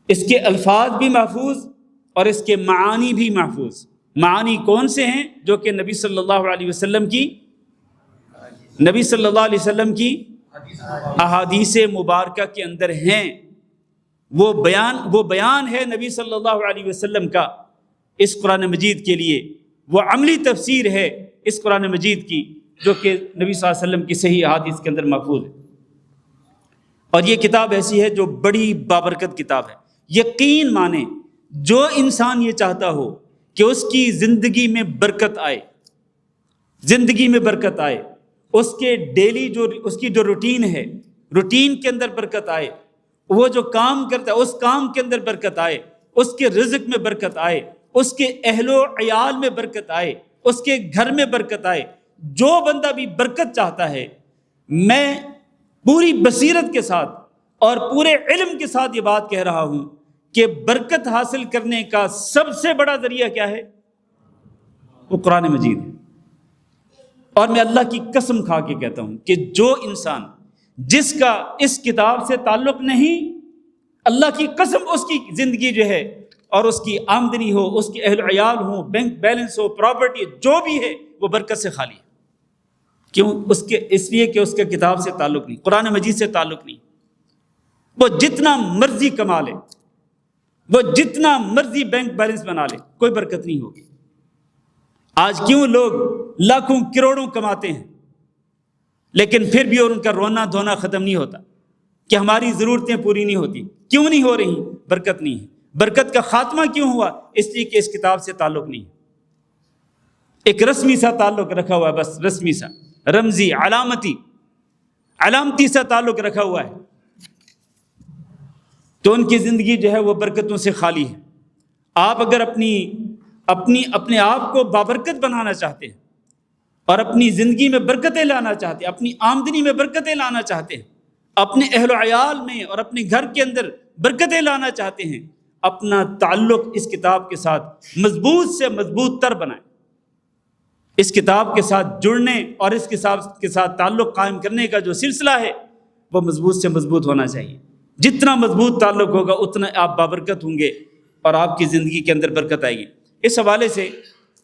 Speaker 1: اس کے الفاظ بھی محفوظ اور اس کے معانی بھی محفوظ۔ معانی کون سے ہیں؟ جو کہ نبی صلی اللہ علیہ وسلم کی احادیث مبارکہ کے اندر ہیں۔ وہ بیان ہے نبی صلی اللہ علیہ وسلم کا اس قرآن مجید کے لیے، وہ عملی تفسیر ہے اس قرآن مجید کی جو کہ نبی صلی اللہ علیہ وسلم کی صحیح احادیث کے اندر محفوظ ہے۔ اور یہ کتاب ایسی ہے جو بڑی بابرکت کتاب ہے۔ یقین مانیں، جو انسان یہ چاہتا ہو کہ اس کی زندگی میں برکت آئے، زندگی میں برکت آئے، اس کے ڈیلی اس کی جو روٹین ہے، روٹین کے اندر برکت آئے، وہ جو کام کرتا ہے اس کام کے اندر برکت آئے، اس کے رزق میں برکت آئے، اس کے اہل و عیال میں برکت آئے، اس کے گھر میں برکت آئے، جو بندہ بھی برکت چاہتا ہے، میں پوری بصیرت کے ساتھ اور پورے علم کے ساتھ یہ بات کہہ رہا ہوں کہ برکت حاصل کرنے کا سب سے بڑا ذریعہ کیا ہے؟ وہ قرآن مجید ہے۔ اور میں اللہ کی قسم کھا کے کہتا ہوں کہ جو انسان جس کا اس کتاب سے تعلق نہیں، اللہ کی قسم اس کی زندگی جو ہے اور اس کی آمدنی ہو، اس کے اہل عیال ہوں، بینک بیلنس ہو، پراپرٹی جو بھی ہے، وہ برکت سے خالی ہے۔ کیوں؟ اس لیے کہ اس کے کتاب سے تعلق نہیں، قرآن مجید سے تعلق نہیں۔ وہ جتنا مرضی کما لے، وہ جتنا مرضی بینک بیلنس بنا لے، کوئی برکت نہیں ہوگی۔ آج کیوں لوگ لاکھوں کروڑوں کماتے ہیں؟ لیکن پھر بھی ان کا رونا دھونا ختم نہیں ہوتا کہ ہماری ضرورتیں پوری نہیں ہوتی. کیوں نہیں ہو رہی؟ برکت نہیں ہے. برکت کا خاتمہ کیوں ہوا؟ اس لیے کہ اس کتاب سے تعلق نہیں ہے. ایک رسمی سا تعلق رکھا ہوا ہے، بس رسمی سا، رمزی، علامتی سا تعلق رکھا ہوا ہے. تو ان کی زندگی جو ہے وہ برکتوں سے خالی ہے. آپ اگر اپنے آپ کو بابرکت بنانا چاہتے ہیں اور اپنی زندگی میں برکتیں لانا چاہتے ہیں، اپنی آمدنی میں برکتیں لانا چاہتے ہیں، اپنے اہل و عیال میں اور اپنے گھر کے اندر برکتیں لانا چاہتے ہیں، اپنا تعلق اس کتاب کے ساتھ مضبوط سے مضبوط تر بنائیں. اس کتاب کے ساتھ جڑنے اور اس کتاب کے ساتھ تعلق قائم کرنے کا جو سلسلہ ہے وہ مضبوط سے مضبوط ہونا چاہیے. جتنا مضبوط تعلق ہوگا اتنا آپ بابرکت ہوں گے اور آپ کی زندگی کے اندر برکت آئے گی. اس حوالے سے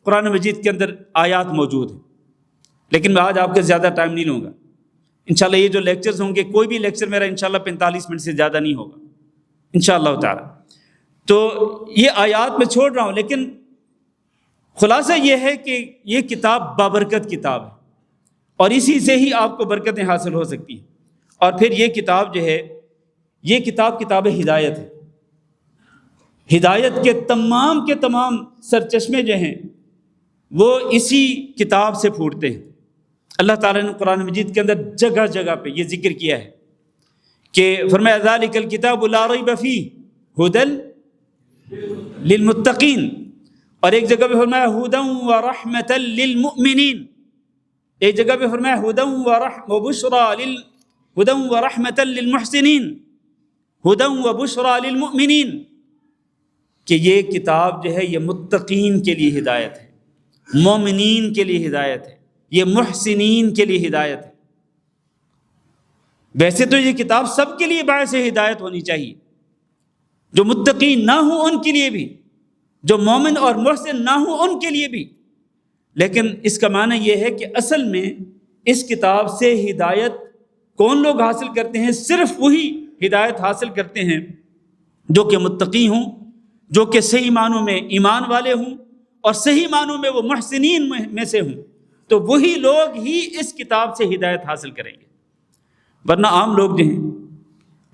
Speaker 1: قرآن مجید کے اندر آیات موجود ہیں، لیکن میں آج آپ کا زیادہ ٹائم نہیں لوں گا. انشاءاللہ یہ جو لیکچرز ہوں گے، کوئی بھی لیکچر میرا انشاءاللہ 45 منٹ سے زیادہ نہیں ہوگا انشاءاللہ تعالی. تو یہ آیات میں چھوڑ رہا ہوں، لیکن خلاصہ یہ ہے کہ یہ کتاب بابرکت کتاب ہے اور اسی سے ہی آپ کو برکتیں حاصل ہو سکتی ہیں. اور پھر یہ کتاب جو ہے، یہ کتاب ہدایت ہے. ہدایت کے تمام سرچشمے جو ہیں وہ اسی کتاب سے پھوٹتے ہیں. اللہ تعالیٰ نے قرآن مجید کے اندر جگہ جگہ پہ یہ ذکر کیا ہے کہ فرمایا ذالک الکتاب لا ریب فیہ ھدی للمتقین، اور ایک جگہ پہ فرمایا ھدی ورحمۃ للمؤمنین، ایک جگہ پہ فرمایا ھدی ورحمۃ للمحسنین، ھدی وبشریٰ للمؤمنین، کہ یہ کتاب جو ہے یہ متقین کے لیے ہدایت ہے، مومنین کے لیے ہدایت ہے، یہ محسنین کے لیے ہدایت ہے. ویسے تو یہ کتاب سب کے لیے باعث ہدایت ہونی چاہیے، جو متقین نہ ہوں ان کے لیے بھی، جو مومن اور محسن نہ ہوں ان کے لیے بھی. لیکن اس کا معنی یہ ہے کہ اصل میں اس کتاب سے ہدایت کون لوگ حاصل کرتے ہیں؟ صرف وہی ہدایت حاصل کرتے ہیں جو کہ متقی ہوں، جو کہ صحیح معنوں میں ایمان والے ہوں اور صحیح معنوں میں وہ محسنین میں سے ہوں. تو وہی لوگ ہی اس کتاب سے ہدایت حاصل کریں گے. ورنہ عام لوگ جو ہیں،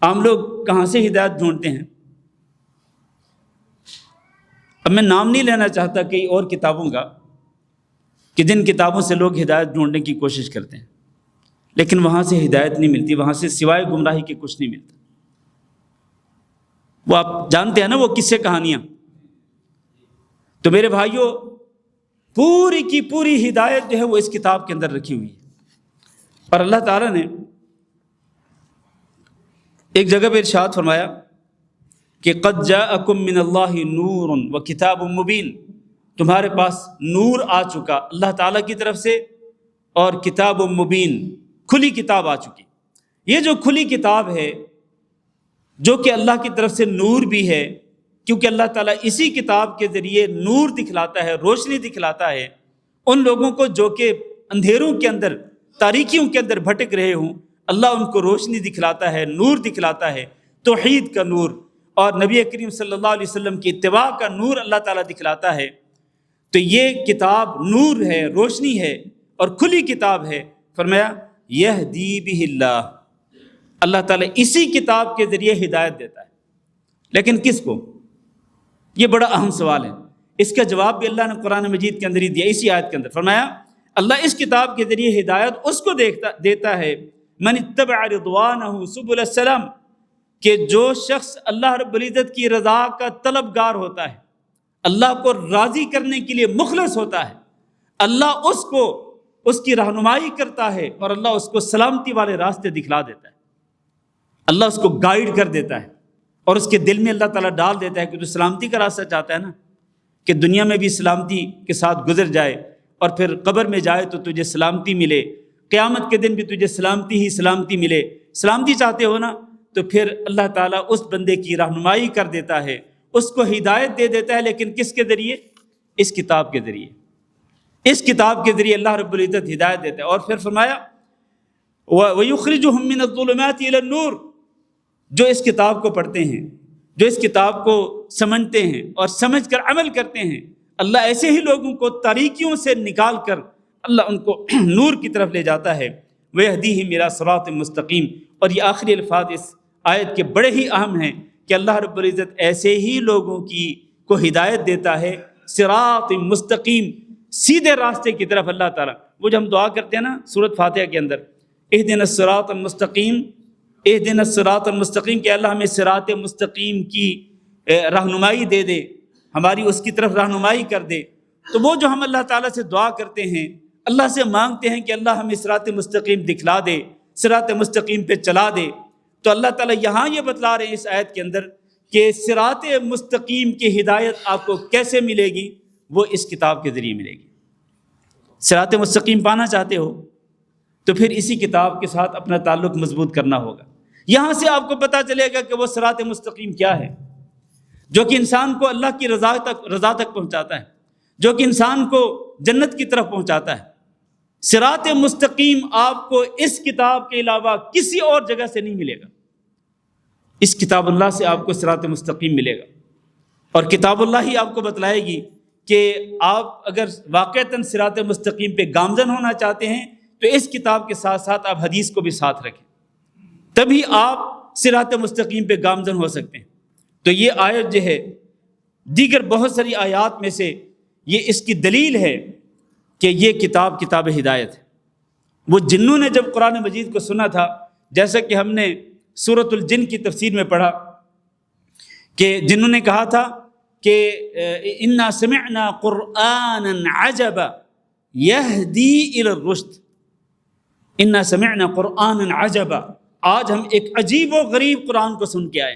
Speaker 1: عام لوگ کہاں سے ہدایت ڈھونڈتے ہیں؟ اب میں نام نہیں لینا چاہتا کئی اور کتابوں کا کہ جن کتابوں سے لوگ ہدایت ڈھونڈنے کی کوشش کرتے ہیں، لیکن وہاں سے ہدایت نہیں ملتی، وہاں سے سوائے گمراہی کے کچھ نہیں ملتا. وہ آپ جانتے ہیں نا وہ قصے کہانیاں. تو میرے بھائیوں، پوری کی پوری ہدایت جو ہے وہ اس کتاب کے اندر رکھی ہوئی ہے. اور اللہ تعالیٰ نے ایک جگہ پہ ارشاد فرمایا کہ قد جاءکم من اللہ نور و کتاب مبین، تمہارے پاس نور آ چکا اللہ تعالیٰ کی طرف سے اور کتاب مبین، کھلی کتاب آ چکی. یہ جو کھلی کتاب ہے، جو کہ اللہ کی طرف سے نور بھی ہے، کیونکہ اللہ تعالیٰ اسی کتاب کے ذریعے نور دکھلاتا ہے، روشنی دکھلاتا ہے ان لوگوں کو جو کہ اندھیروں کے اندر، تاریکیوں کے اندر بھٹک رہے ہوں. اللہ ان کو روشنی دکھلاتا ہے، نور دکھلاتا ہے، توحید کا نور اور نبی کریم صلی اللہ علیہ وسلم کی اتباع کا نور اللہ تعالیٰ دکھلاتا ہے. تو یہ کتاب نور ہے، روشنی ہے اور کھلی کتاب ہے. فرمایا یہدی بہ اللہ، اللہ تعالیٰ اسی کتاب کے ذریعے ہدایت دیتا ہے. لیکن کس کو؟ یہ بڑا اہم سوال ہے. اس کا جواب بھی اللہ نے قرآن مجید کے اندر ہی دیا. اسی آیت کے اندر فرمایا اللہ اس کتاب کے ذریعے ہدایت اس کو دیتا ہے من اتبع رضوانہ سبل السلام، کہ جو شخص اللہ رب العزت کی رضا کا طلبگار ہوتا ہے، اللہ کو راضی کرنے کے لیے مخلص ہوتا ہے، اللہ اس کو اس کی رہنمائی کرتا ہے اور اللہ اس کو سلامتی والے راستے دکھلا دیتا ہے. اللہ اس کو گائیڈ کر دیتا ہے اور اس کے دل میں اللہ تعالیٰ ڈال دیتا ہے کہ تو سلامتی کا راستہ چاہتا ہے نا، کہ دنیا میں بھی سلامتی کے ساتھ گزر جائے اور پھر قبر میں جائے تو تجھے سلامتی ملے، قیامت کے دن بھی تجھے سلامتی ہی سلامتی ملے. سلامتی چاہتے ہو نا، تو پھر اللہ تعالیٰ اس بندے کی رہنمائی کر دیتا ہے، اس کو ہدایت دے دیتا ہے. لیکن کس کے ذریعے؟ اس کتاب کے ذریعے. اس کتاب کے ذریعے اللہ رب العزت ہدایت دیتا ہے. اور پھر فرمایا وَيُخْرِجُهُم مِّنَ الظُّلُمَاتِ إِلَى النُّورِ، جو اس کتاب کو پڑھتے ہیں، جو اس کتاب کو سمجھتے ہیں اور سمجھ کر عمل کرتے ہیں، اللہ ایسے ہی لوگوں کو تاریکیوں سے نکال کر اللہ ان کو نور کی طرف لے جاتا ہے. وَيَهْدِيهِمْ إِلَىٰ صِرَاطٍ مُسْتَقِيمٍ۔ اور یہ آخری الفاظ اس آیت کے بڑے ہی اہم ہیں کہ اللہ رب العزت ایسے ہی لوگوں کو ہدایت دیتا ہے صراط مستقیم، سیدھے راستے کی طرف۔ اللہ تعالیٰ وہ جو ہم دعا کرتے ہیں نا سورۃ فاتحہ کے اندر، اہدنا الصراط المستقیم، اہدنا الصراط المستقیم، کہ اللہ ہمیں صراط مستقیم کی رہنمائی دے دے، ہماری اس کی طرف رہنمائی کر دے۔ تو وہ جو ہم اللہ تعالیٰ سے دعا کرتے ہیں، اللہ سے مانگتے ہیں کہ اللہ ہمیں صراط مستقیم دکھلا دے، صراط مستقیم پہ چلا دے، تو اللہ تعالیٰ یہاں یہ بتلا رہے ہیں اس آیت کے اندر کہ صراط مستقیم کی ہدایت آپ کو کیسے ملے گی؟ وہ اس کتاب کے ذریعے ملے گی۔ صراط مستقیم پانا چاہتے ہو تو پھر اسی کتاب کے ساتھ اپنا تعلق مضبوط کرنا ہوگا۔ یہاں سے آپ کو پتہ چلے گا کہ وہ صراط مستقیم کیا ہے، جو کہ انسان کو اللہ کی رضا تک پہنچاتا ہے، جو کہ انسان کو جنت کی طرف پہنچاتا ہے۔ صراط مستقیم آپ کو اس کتاب کے علاوہ کسی اور جگہ سے نہیں ملے گا، اس کتاب اللہ سے آپ کو صراط مستقیم ملے گا۔ اور کتاب اللہ ہی آپ کو بتلائے گی کہ آپ اگر واقعتاً صراط مستقیم پہ گامزن ہونا چاہتے ہیں تو اس کتاب کے ساتھ ساتھ آپ حدیث کو بھی ساتھ رکھیں، تبھی آپ صراط مستقیم پہ گامزن ہو سکتے ہیں۔ تو یہ آیت جو ہے دیگر بہت ساری آیات میں سے یہ اس کی دلیل ہے کہ یہ کتاب ہدایت ہے۔ وہ جنوں نے جب قرآن مجید کو سنا تھا، جیسا کہ ہم نے سورۃ الجن کی تفسیر میں پڑھا کہ جنوں نے کہا تھا کہ انا سمعنا قرآنا عجبا یہدی الی الرشد، انا سمعنا قرآنا عجبا، آج ہم ایک عجیب و غریب قرآن کو سن کے آئے۔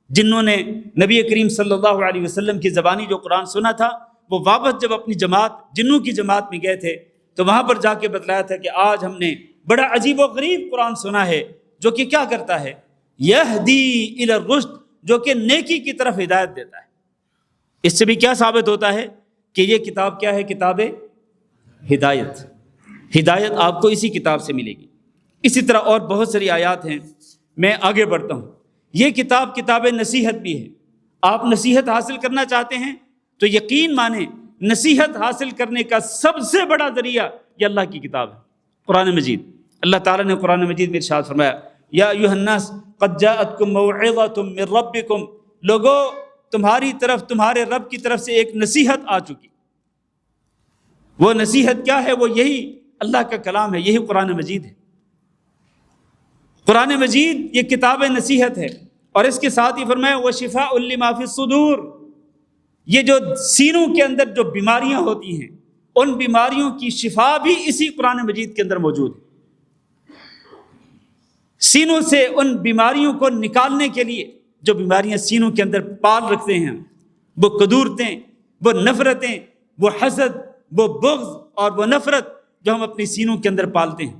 Speaker 1: جنوں نے نبی کریم صلی اللہ علیہ وسلم کی زبانی جو قرآن سنا تھا، وہ واپس جب اپنی جماعت جنوں کی جماعت میں گئے تھے تو وہاں پر جا کے بتلایا تھا کہ آج ہم نے بڑا عجیب و غریب قرآن سنا ہے، جو کہ کیا کرتا ہے؟ یہدی الی الرشد، جو کہ نیکی کی طرف ہدایت دیتا ہے۔ اس سے بھی کیا ثابت ہوتا ہے کہ یہ کتاب کیا ہے؟ کتاب ہدایت۔ ہدایت آپ کو اسی کتاب سے ملے گی۔ اسی طرح اور بہت ساری آیات ہیں، میں آگے بڑھتا ہوں۔ یہ کتاب نصیحت بھی ہے۔ آپ نصیحت حاصل کرنا چاہتے ہیں تو یقین مانیں نصیحت حاصل کرنے کا سب سے بڑا ذریعہ یہ اللہ کی کتاب ہے، قرآن مجید۔ اللہ تعالیٰ نے قرآن مجید میں ارشاد فرمایا، یا ایھا الناس قد جاءتکم موعظۃ من ربکم، لوگو تمہاری طرف، تمہارے رب کی طرف سے ایک نصیحت آ چکی۔ وہ نصیحت کیا ہے؟ وہ یہی اللہ کا کلام ہے، یہی قرآن مجید ہے۔ قرآن مجید یہ کتاب نصیحت ہے، اور اس کے ساتھ ہی فرمایا وشفاء لما فی الصدور، یہ جو سینوں کے اندر جو بیماریاں ہوتی ہیں، ان بیماریوں کی شفا بھی اسی قرآن مجید کے اندر موجود ہے۔ سینوں سے ان بیماریوں کو نکالنے کے لیے، جو بیماریاں سینوں کے اندر پال رکھتے ہیں، وہ قدورتیں، وہ نفرتیں، وہ حسد، وہ بغض اور وہ نفرت جو ہم اپنی سینوں کے اندر پالتے ہیں،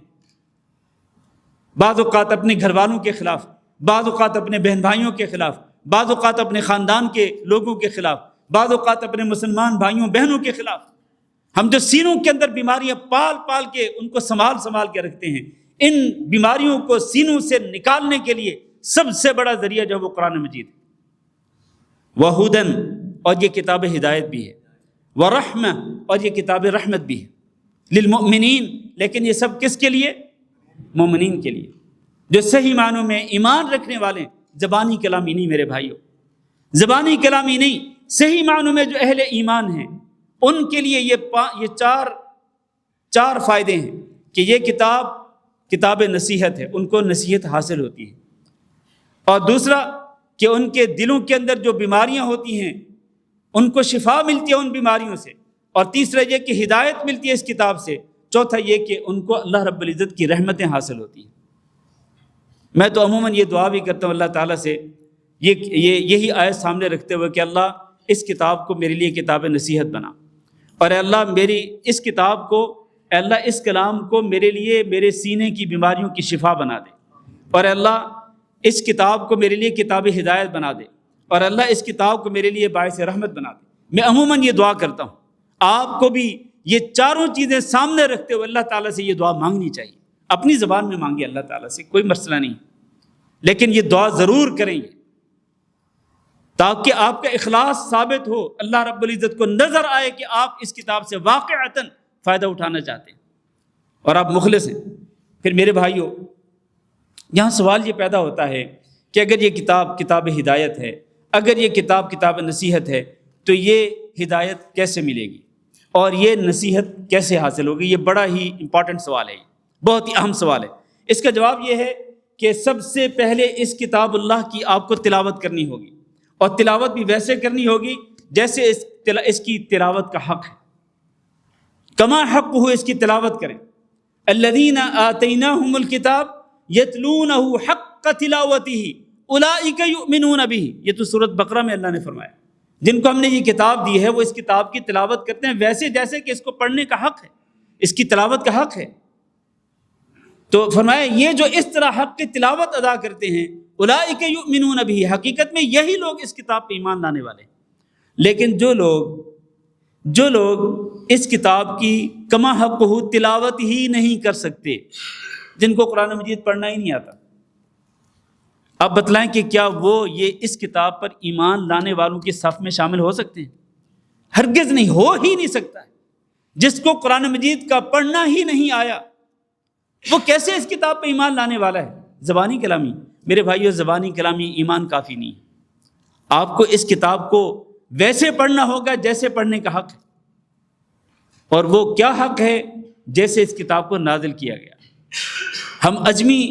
Speaker 1: بعض اوقات اپنے گھر والوں کے خلاف، بعض اوقات اپنے بہن بھائیوں کے خلاف، بعض اوقات اپنے خاندان کے لوگوں کے خلاف، بعض اوقات اپنے مسلمان بھائیوں بہنوں کے خلاف، ہم جو سینوں کے اندر بیماریاں پال کے ان کو سنبھال کے رکھتے ہیں، ان بیماریوں کو سینوں سے نکالنے کے لیے سب سے بڑا ذریعہ جو وہ قرآن مجید ہے۔ وہدن، اور یہ کتاب ہدایت بھی ہے، ورحمہ، اور یہ کتاب رحمت بھی ہے، للمؤمنین، لیکن یہ سب کس کے لیے؟ مومنین کے لیے، جو صحیح معنوں میں ایمان رکھنے والے، زبانی کلامی نہیں میرے بھائیوں، زبانی کلامی نہیں، صحیح معنوں میں جو اہل ایمان ہیں، ان کے لیے یہ چار فائدے ہیں کہ یہ کتاب نصیحت ہے، ان کو نصیحت حاصل ہوتی ہے، اور دوسرا کہ ان کے دلوں کے اندر جو بیماریاں ہوتی ہیں ان کو شفا ملتی ہے ان بیماریوں سے، اور تیسرا یہ کہ ہدایت ملتی ہے اس کتاب سے، چوتھا یہ کہ ان کو اللہ رب العزت کی رحمتیں حاصل ہوتی ہیں۔ میں تو عموماً یہ دعا بھی کرتا ہوں اللہ تعالیٰ سے، یہی آیت سامنے رکھتے ہوئے کہ اللہ اس کتاب کو میرے لیے کتاب نصیحت بنا، اور اے اللہ میری اس کتاب کو، اے اللہ اس کلام کو میرے لیے میرے سینے کی بیماریوں کی شفا بنا دے، اور اے اللہ اس کتاب کو میرے لیے کتاب ہدایت بنا دے، اور اللہ اس کتاب کو میرے لیے باعث رحمت بنا دے۔ میں عموماً یہ دعا کرتا ہوں، آپ کو بھی یہ چاروں چیزیں سامنے رکھتے ہوئے اللہ تعالیٰ سے یہ دعا مانگنی چاہیے۔ اپنی زبان میں مانگے اللہ تعالیٰ سے، کوئی مسئلہ نہیں، لیکن یہ دعا ضرور کریں گے تاکہ آپ کا اخلاص ثابت ہو، اللہ رب العزت کو نظر آئے کہ آپ اس کتاب سے واقعتاً فائدہ اٹھانا چاہتے ہیں اور آپ مخلص ہیں۔ پھر میرے بھائیوں، یہاں سوال یہ پیدا ہوتا ہے کہ اگر یہ کتاب ہدایت ہے، اگر یہ کتاب نصیحت ہے، تو یہ ہدایت کیسے ملے گی اور یہ نصیحت کیسے حاصل ہوگی؟ یہ بڑا ہی امپورٹنٹ سوال ہے، بہت ہی اہم سوال ہے۔ اس کا جواب یہ ہے کہ سب سے پہلے اس کتاب اللہ کی آپ کو تلاوت کرنی ہوگی، اور تلاوت بھی ویسے کرنی ہوگی جیسے اس کی تلاوت کا حق ہے، کما حق ہو اس کی تلاوت کریں۔ الذین آتیناہم الکتاب یتلونہ حق تلاوتہ اولئک یؤمنون بہ، یہ تو سورۃ بقرہ میں اللہ نے فرمایا، جن کو ہم نے یہ کتاب دی ہے وہ اس کتاب کی تلاوت کرتے ہیں ویسے جیسے کہ اس کو پڑھنے کا حق ہے، اس کی تلاوت کا حق ہے۔ تو فرمایا یہ جو اس طرح حق کی تلاوت ادا کرتے ہیں، اولئک یؤمنون بہ، حقیقت میں یہی لوگ اس کتاب پہ ایمان لانے والے ہیں۔ لیکن جو لوگ اس کتاب کی کما حق ہو تلاوت ہی نہیں کر سکتے، جن کو قرآن مجید پڑھنا ہی نہیں آتا، آپ بتلائیں کہ کیا وہ یہ اس کتاب پر ایمان لانے والوں کی صف میں شامل ہو سکتے ہیں؟ ہرگز نہیں، ہو ہی نہیں سکتا ہے۔ جس کو قرآن مجید کا پڑھنا ہی نہیں آیا، وہ کیسے اس کتاب پہ ایمان لانے والا ہے؟ زبانی کلامی، میرے بھائیو، زبانی کلامی ایمان کافی نہیں ہے۔ آپ کو اس کتاب کو ویسے پڑھنا ہوگا جیسے پڑھنے کا حق ہے، اور وہ کیا حق ہے؟ جیسے اس کتاب کو نازل کیا گیا۔ ہم اجمی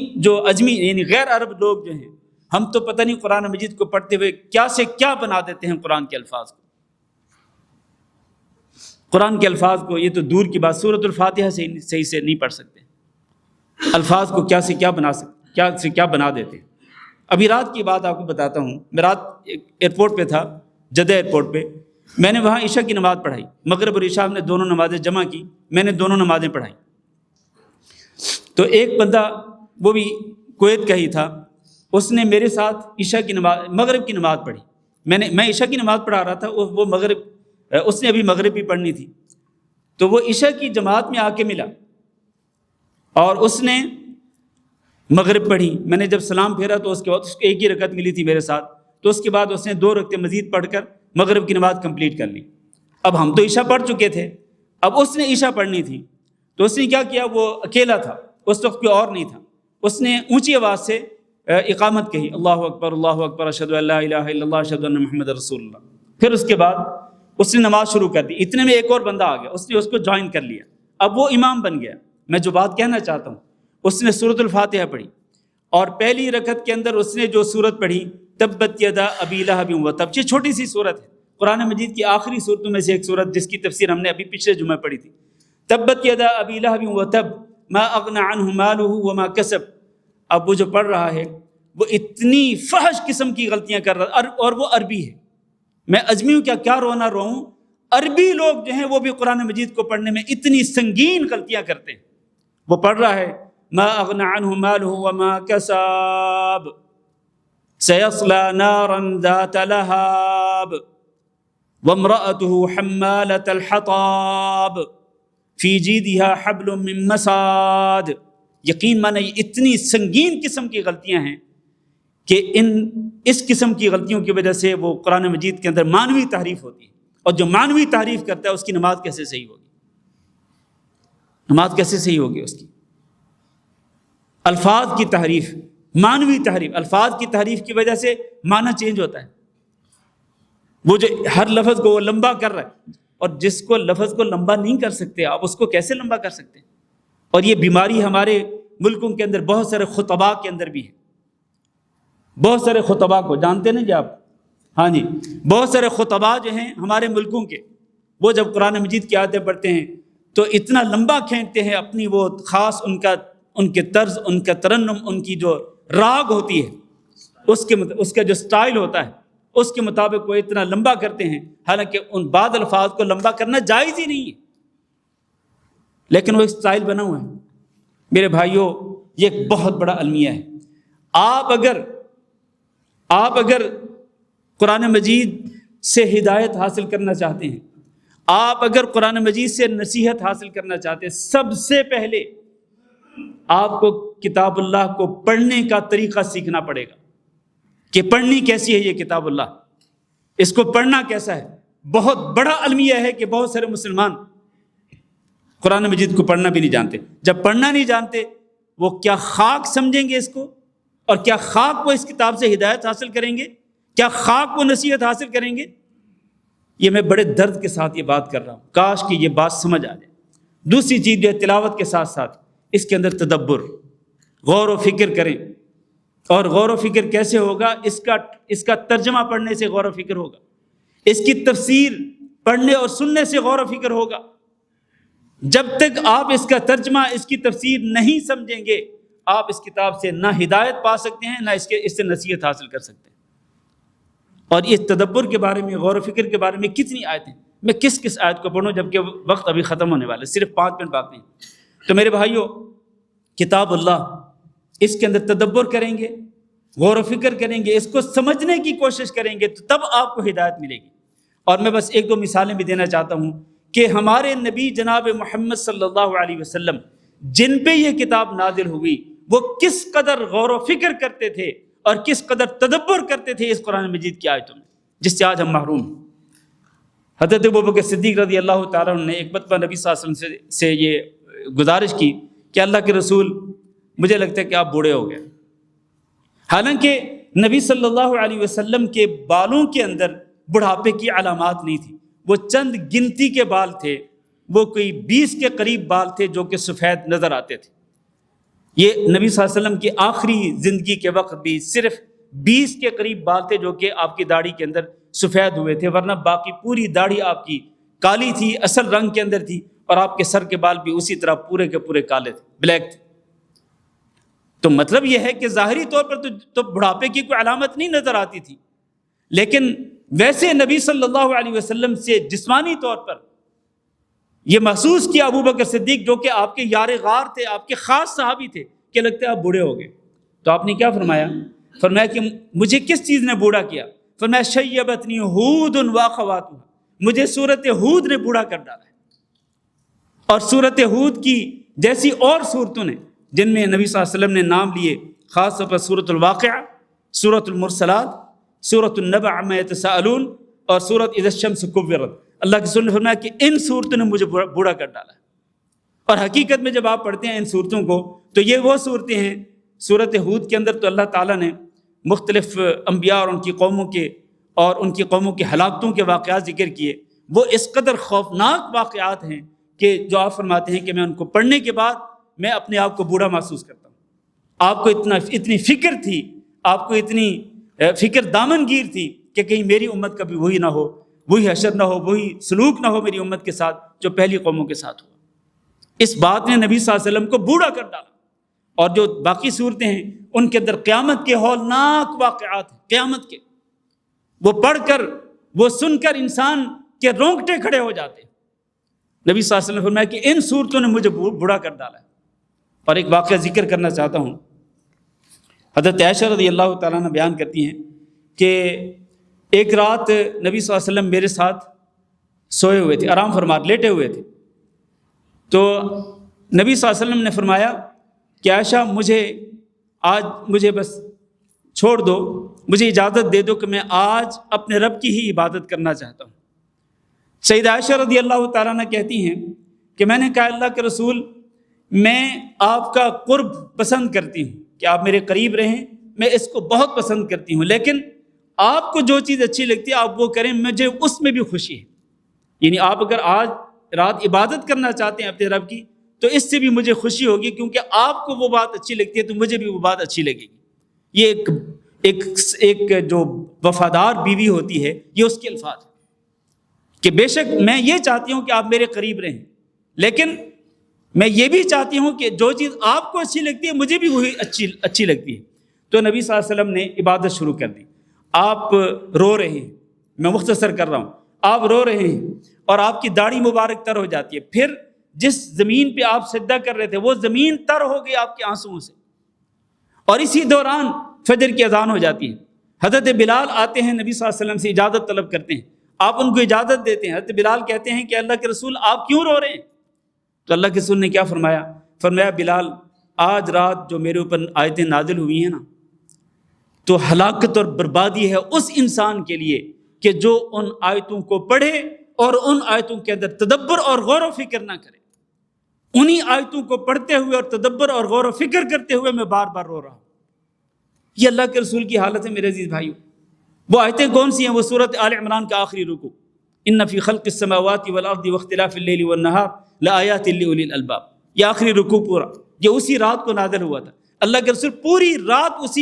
Speaker 1: یعنی غیر عرب لوگ جو ہیں، ہم تو پتہ نہیں قرآن مجید کو پڑھتے ہوئے کیا سے کیا بنا دیتے ہیں قرآن کے الفاظ کو۔ قرآن کے الفاظ کو، یہ تو دور کی بات، سورۃ الفاتحہ سے صحیح سے نہیں پڑھ سکتے، الفاظ کو کیا سے کیا بنا دیتے ہیں۔ ابھی رات کی بات آپ کو بتاتا ہوں، میں رات ایئرپورٹ پہ تھا، جدہ ایئرپورٹ پہ، میں نے وہاں عشاء کی نماز پڑھائی، مغرب اور عشاء نے دونوں نمازیں جمع کی، میں نے دونوں نمازیں پڑھائی۔ تو ایک بندہ، وہ بھی کویت کا ہی تھا، اس نے میرے ساتھ عشاء کی نماز، مغرب کی نماز پڑھی۔ میں عشاء کی نماز پڑھا رہا تھا، وہ مغرب، اس نے ابھی مغرب بھی پڑھنی تھی، تو وہ عشاء کی جماعت میں آ کے ملا اور اس نے مغرب پڑھی۔ میں نے جب سلام پھیرا تو اس کے بعد اس کو ایک ہی رکعت ملی تھی میرے ساتھ، تو اس کے بعد اس نے 2 رکعتیں مزید پڑھ کر مغرب کی نماز کمپلیٹ کر لی۔ اب ہم تو عشاء پڑھ چکے تھے، اب اس نے عشاء پڑھنی تھی، تو اس نے کیا کیا، وہ اکیلا تھا، اس وقت کوئی اور نہیں تھا، اس نے اونچی آواز سے اقامت کہی، اللہ اکبر اشہد ان لا الہ الا اللہ اشہد ان محمد رسول اللہ۔ پھر اس کے بعد اس نے نماز شروع کر دی، اتنے میں ایک اور بندہ آ گیا، اس نے اس کو جوائن کر لیا، اب وہ امام بن گیا۔ میں جو بات کہنا چاہتا ہوں، اس نے سورۃ الفاتحہ پڑھی، اور پہلی رکعت کے اندر اس نے جو سورت پڑھی، تبت یدا ابی لہب وتب، یہ چھوٹی سی سورت ہے، قرآن مجید کی آخری سورتوں میں سے ایک سورت، جس کی تفسیر ہم نے ابھی پچھلے جمعہ پڑھی تھی۔ تبت یدا ابی لہب وتب ما اغنى عنہ مالہ وما کسب۔ اب وہ جو پڑھ رہا ہے وہ اتنی فحش قسم کی غلطیاں کر رہا ہے، اور وہ عربی ہے۔ میں اجمی ہوں، کیا رونا رہوں، عربی لوگ جو ہیں وہ بھی قرآن مجید کو پڑھنے میں اتنی سنگین غلطیاں کرتے ہیں۔ وہ پڑھ رہا ہے ما اغنى عنہ مالہ وما کسب سیصلی نارا ذات لہب وامرأته حمالة الحطب فی جیدها حبل من مساد۔ یقین مانے یہ اتنی سنگین قسم کی غلطیاں ہیں کہ اس قسم کی غلطیوں کی وجہ سے وہ قرآن مجید کے اندر معنوی تحریف ہوتی ہے، اور جو معنوی تحریف کرتا ہے اس کی نماز کیسے صحیح ہوگی؟ نماز کیسے صحیح ہوگی اس کی؟ الفاظ کی تحریف، معنوی تحریف، الفاظ کی تحریف کی وجہ سے معنی چینج ہوتا ہے۔ وہ جو ہر لفظ کو وہ لمبا کر رہا ہے، اور جس کو لفظ کو لمبا نہیں کر سکتے آپ، اس کو کیسے لمبا کر سکتے ہیں؟ اور یہ بیماری ہمارے ملکوں کے اندر بہت سارے خطباء کے اندر بھی ہے۔ بہت سارے خطباء کو جانتے نہیں جی آپ؟ ہاں جی، بہت سارے خطباء جو ہیں ہمارے ملکوں کے، وہ جب قرآن مجید کی آیتیں پڑھتے ہیں تو اتنا لمبا کھینچتے ہیں، اپنی وہ خاص ان کے طرز، ان کا ترنم، ان کی جو راگ ہوتی ہے، اس کا جو سٹائل ہوتا ہے، اس کے مطابق وہ اتنا لمبا کرتے ہیں، حالانکہ ان بعض الفاظ کو لمبا کرنا جائز ہی نہیں ہے، لیکن وہ ایک سٹائل بنا ہوا ہے۔ میرے بھائیوں، یہ ایک بہت بڑا المیہ ہے۔ آپ اگر قرآن مجید سے ہدایت حاصل کرنا چاہتے ہیں، آپ اگر قرآن مجید سے نصیحت حاصل کرنا چاہتے ہیں، سب سے پہلے آپ کو کتاب اللہ کو پڑھنے کا طریقہ سیکھنا پڑے گا کہ پڑھنی کیسی ہے یہ کتاب اللہ، اس کو پڑھنا کیسا ہے۔ بہت بڑا المیہ ہے کہ بہت سارے مسلمان قرآن مجید کو پڑھنا بھی نہیں جانتے۔ جب پڑھنا نہیں جانتے، وہ کیا خاک سمجھیں گے اس کو، اور کیا خاک وہ اس کتاب سے ہدایت حاصل کریں گے، کیا خاک وہ نصیحت حاصل کریں گے؟ یہ میں بڑے درد کے ساتھ یہ بات کر رہا ہوں، کاش کہ یہ بات سمجھ آ جائے۔ دوسری چیز جو ہے تلاوت کے ساتھ ساتھ اس کے اندر تدبر، غور و فکر کریں۔ اور غور و فکر کیسے ہوگا؟ اس کا ترجمہ پڑھنے سے غور و فکر ہوگا، اس کی تفسیر پڑھنے اور سننے سے غور و فکر ہوگا۔ جب تک آپ اس کا ترجمہ، اس کی تفسیر نہیں سمجھیں گے، آپ اس کتاب سے نہ ہدایت پا سکتے ہیں، نہ اس سے نصیحت حاصل کر سکتے ہیں۔ اور اس تدبر کے بارے میں، غور و فکر کے بارے میں کتنی آیتیں، میں کس آیت کو پڑھوں جبکہ وقت ابھی ختم ہونے والا ہے، صرف 5 منٹ باقی ہیں۔ تو میرے بھائیوں، کتاب اللہ، اس کے اندر تدبر کریں گے، غور و فکر کریں گے، اس کو سمجھنے کی کوشش کریں گے، تو تب آپ کو ہدایت ملے گی۔ اور میں بس 1-2 مثالیں بھی دینا چاہتا ہوں کہ ہمارے نبی جناب محمد صلی اللہ علیہ وسلم جن پہ یہ کتاب نازل ہوئی، وہ کس قدر غور و فکر کرتے تھے اور کس قدر تدبر کرتے تھے اس قرآن مجید کی آیتوں میں، جس سے آج ہم محروم ہیں۔ حضرت ابوبکر صدیق رضی اللہ تعالیٰ عنہ نے ایک مرتبہ نبی صلی اللہ علیہ وسلم سے یہ گزارش کی کہ اللہ کے رسول، مجھے لگتا ہے کہ آپ بوڑھے ہو گئے۔ حالانکہ نبی صلی اللہ علیہ وسلم کے بالوں کے اندر بڑھاپے کی علامات نہیں تھی، وہ چند گنتی کے بال تھے، وہ کوئی 20 کے قریب بال تھے جو کہ سفید نظر آتے تھے۔ یہ نبی صلی اللہ علیہ وسلم کی آخری زندگی کے وقت بھی صرف 20 کے قریب بال تھے جو کہ آپ کی داڑھی کے اندر سفید ہوئے تھے، ورنہ باقی پوری داڑھی آپ کی کالی تھی، اصل رنگ کے اندر تھی، اور آپ کے سر کے بال بھی اسی طرح پورے کے پورے کالے تھے، بلیک تھے۔ تو مطلب یہ ہے کہ ظاہری طور پر تو بڑھاپے کی کوئی علامت نہیں نظر آتی تھی، لیکن ویسے نبی صلی اللہ علیہ وسلم سے جسمانی طور پر یہ محسوس کیا ابوبکر صدیق، جو کہ آپ کے یار غار تھے، آپ کے خاص صحابی تھے، کہ لگتا ہے آپ بوڑھے ہو گئے۔ تو آپ نے کیا فرمایا؟ فرمایا کہ مجھے کس چیز نے بوڑھا کیا؟ فرمایا شیبتنی ہود واخواتها، مجھے سورت ہود نے بوڑھا کر ڈالا ہے۔ اور سورت ہود کی جیسی اور صورتوں نے، جن میں نبی صلی اللہ علیہ وسلم نے نام لیے، خاص طور پر سورت الواقعہ، سورت المرسلات، سورت النبع عما یتساءلون اور سورت اذا الشمس کورت، اللہ کے رسول نے فرمایا کہ ان صورتوں نے مجھے بوڑھا کر ڈالا ہے۔ اور حقیقت میں جب آپ پڑھتے ہیں ان صورتوں کو تو یہ وہ صورتیں ہیں۔ سورت ہود کے اندر تو اللہ تعالیٰ نے مختلف انبیاء اور ان کی قوموں کی ہلاکتوں کے واقعات ذکر کیے، وہ اس قدر خوفناک واقعات ہیں کہ جو آپ فرماتے ہیں کہ میں ان کو پڑھنے کے بعد میں اپنے آپ کو بوڑھا محسوس کرتا ہوں۔ آپ کو اتنی فکر تھی، آپ کو اتنی فکر دامن گیر تھی کہ کہیں میری امت کا بھی وہی نہ ہو، وہی حشر نہ ہو، وہی سلوک نہ ہو میری امت کے ساتھ جو پہلی قوموں کے ساتھ ہوا۔ اس بات نے نبی صلی اللہ علیہ وسلم کو بوڑھا کر ڈالا۔ اور جو باقی صورتیں ہیں ان کے اندر قیامت کے ہولناک واقعات ہیں، قیامت کے، وہ پڑھ کر، وہ سن کر انسان کے رونگٹے کھڑے ہو جاتے ہیں۔ نبی صلی اللہ علیہ وسلم نے فرمایا کہ ان صورتوں نے مجھے بوڑھا کر ڈالا ہے۔ اور ایک واقعہ ذکر کرنا چاہتا ہوں۔ حضرت عائشہ رضی اللہ تعالیٰ عنہ بیان کرتی ہیں کہ ایک رات نبی صلی اللہ علیہ وسلم میرے ساتھ سوئے ہوئے تھے، آرام فرما لیٹے ہوئے تھے۔ تو نبی صلی اللہ علیہ وسلم نے فرمایا کہ عائشہ مجھے بس چھوڑ دو، مجھے اجازت دے دو کہ میں آج اپنے رب کی ہی عبادت کرنا چاہتا ہوں۔ سیدہ عائشہ رضی اللہ تعالیٰ عنہ کہتی ہیں کہ میں نے کہا اللہ کے رسول، میں آپ کا قرب پسند کرتی ہوں کہ آپ میرے قریب رہیں، میں اس کو بہت پسند کرتی ہوں، لیکن آپ کو جو چیز اچھی لگتی ہے آپ وہ کریں، مجھے اس میں بھی خوشی ہے۔ یعنی آپ اگر آج رات عبادت کرنا چاہتے ہیں اپنے رب کی تو اس سے بھی مجھے خوشی ہوگی، کیونکہ آپ کو وہ بات اچھی لگتی ہے تو مجھے بھی وہ بات اچھی لگے گی۔ یہ ایک جو وفادار بیوی ہوتی ہے، یہ اس کے الفاظ ہیں کہ بے شک میں یہ چاہتی ہوں کہ آپ میرے قریب رہیں، لیکن میں یہ بھی چاہتی ہوں کہ جو چیز آپ کو اچھی لگتی ہے مجھے بھی وہی اچھی لگتی ہے۔ تو نبی صلی اللہ علیہ وسلم نے عبادت شروع کر دی۔ آپ رو رہے ہیں، میں مختصر کر رہا ہوں، آپ رو رہے ہیں اور آپ کی داڑھی مبارک تر ہو جاتی ہے، پھر جس زمین پہ آپ سجدہ کر رہے تھے وہ زمین تر ہو گئی آپ کے آنسوؤں سے، اور اسی دوران فجر کی اذان ہو جاتی ہے۔ حضرت بلال آتے ہیں، نبی صلی اللہ علیہ وسلم سے اجازت طلب کرتے ہیں، آپ ان کو اجازت دیتے ہیں۔ حضرت بلال کہتے ہیں کہ اللہ کے رسول آپ کیوں رو رہے ہیں؟ تو اللہ کے رسول نے کیا فرمایا؟ فرمایا بلال، آج رات جو میرے اوپر آیتیں نازل ہوئی ہیں نا، تو ہلاکت اور بربادی ہے اس انسان کے لیے کہ جو ان آیتوں کو پڑھے اور ان آیتوں کے اندر تدبر اور غور و فکر نہ کرے۔ انہی آیتوں کو پڑھتے ہوئے اور تدبر اور غور و فکر کرتے ہوئے میں بار بار رو رہا ہوں۔ یہ اللہ کے رسول کی حالت ہے میرے عزیز بھائیو۔ وہ آیتیں کون سی ہیں؟ وہ سورۃ آل عمران کا آخری رکوع، ان فی خلق السماوات والارض واختلاف اللیل والنہار لآیات لأولی الالباب، یہ آخری رکوع پورا یہ اسی رات کو نازل ہوا تھا۔ اللہ کے رسول پوری رات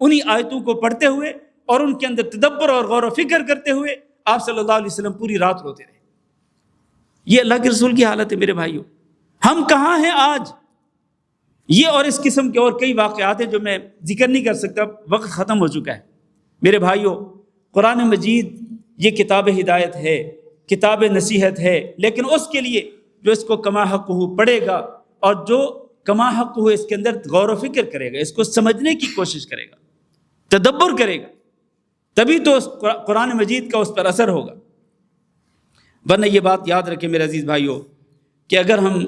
Speaker 1: انہی آیتوں کو پڑھتے ہوئے اور ان کے اندر تدبر اور غور و فکر کرتے ہوئے آپ صلی اللہ علیہ وسلم پوری رات روتے رہے۔ یہ اللہ کے رسول کی حالت ہے میرے بھائیوں۔ ہم کہاں ہیں آج؟ یہ اور اس قسم کے اور کئی واقعات ہیں جو میں ذکر نہیں کر سکتا، وقت ختم ہو چکا ہے میرے بھائیوں۔ قرآن مجید یہ کتاب ہدایت ہے، کتاب نصیحت ہے، لیکن اس کے لیے جو اس کو کما حق ہو پڑھے گا اور جو کما حق ہو اس کے اندر غور و فکر کرے گا، اس کو سمجھنے کی کوشش کرے گا، تدبر کرے گا، تبھی تو اس قرآن مجید کا اس پر اثر ہوگا۔ ورنہ یہ بات یاد رکھیں میرے عزیز بھائیوں کہ اگر ہم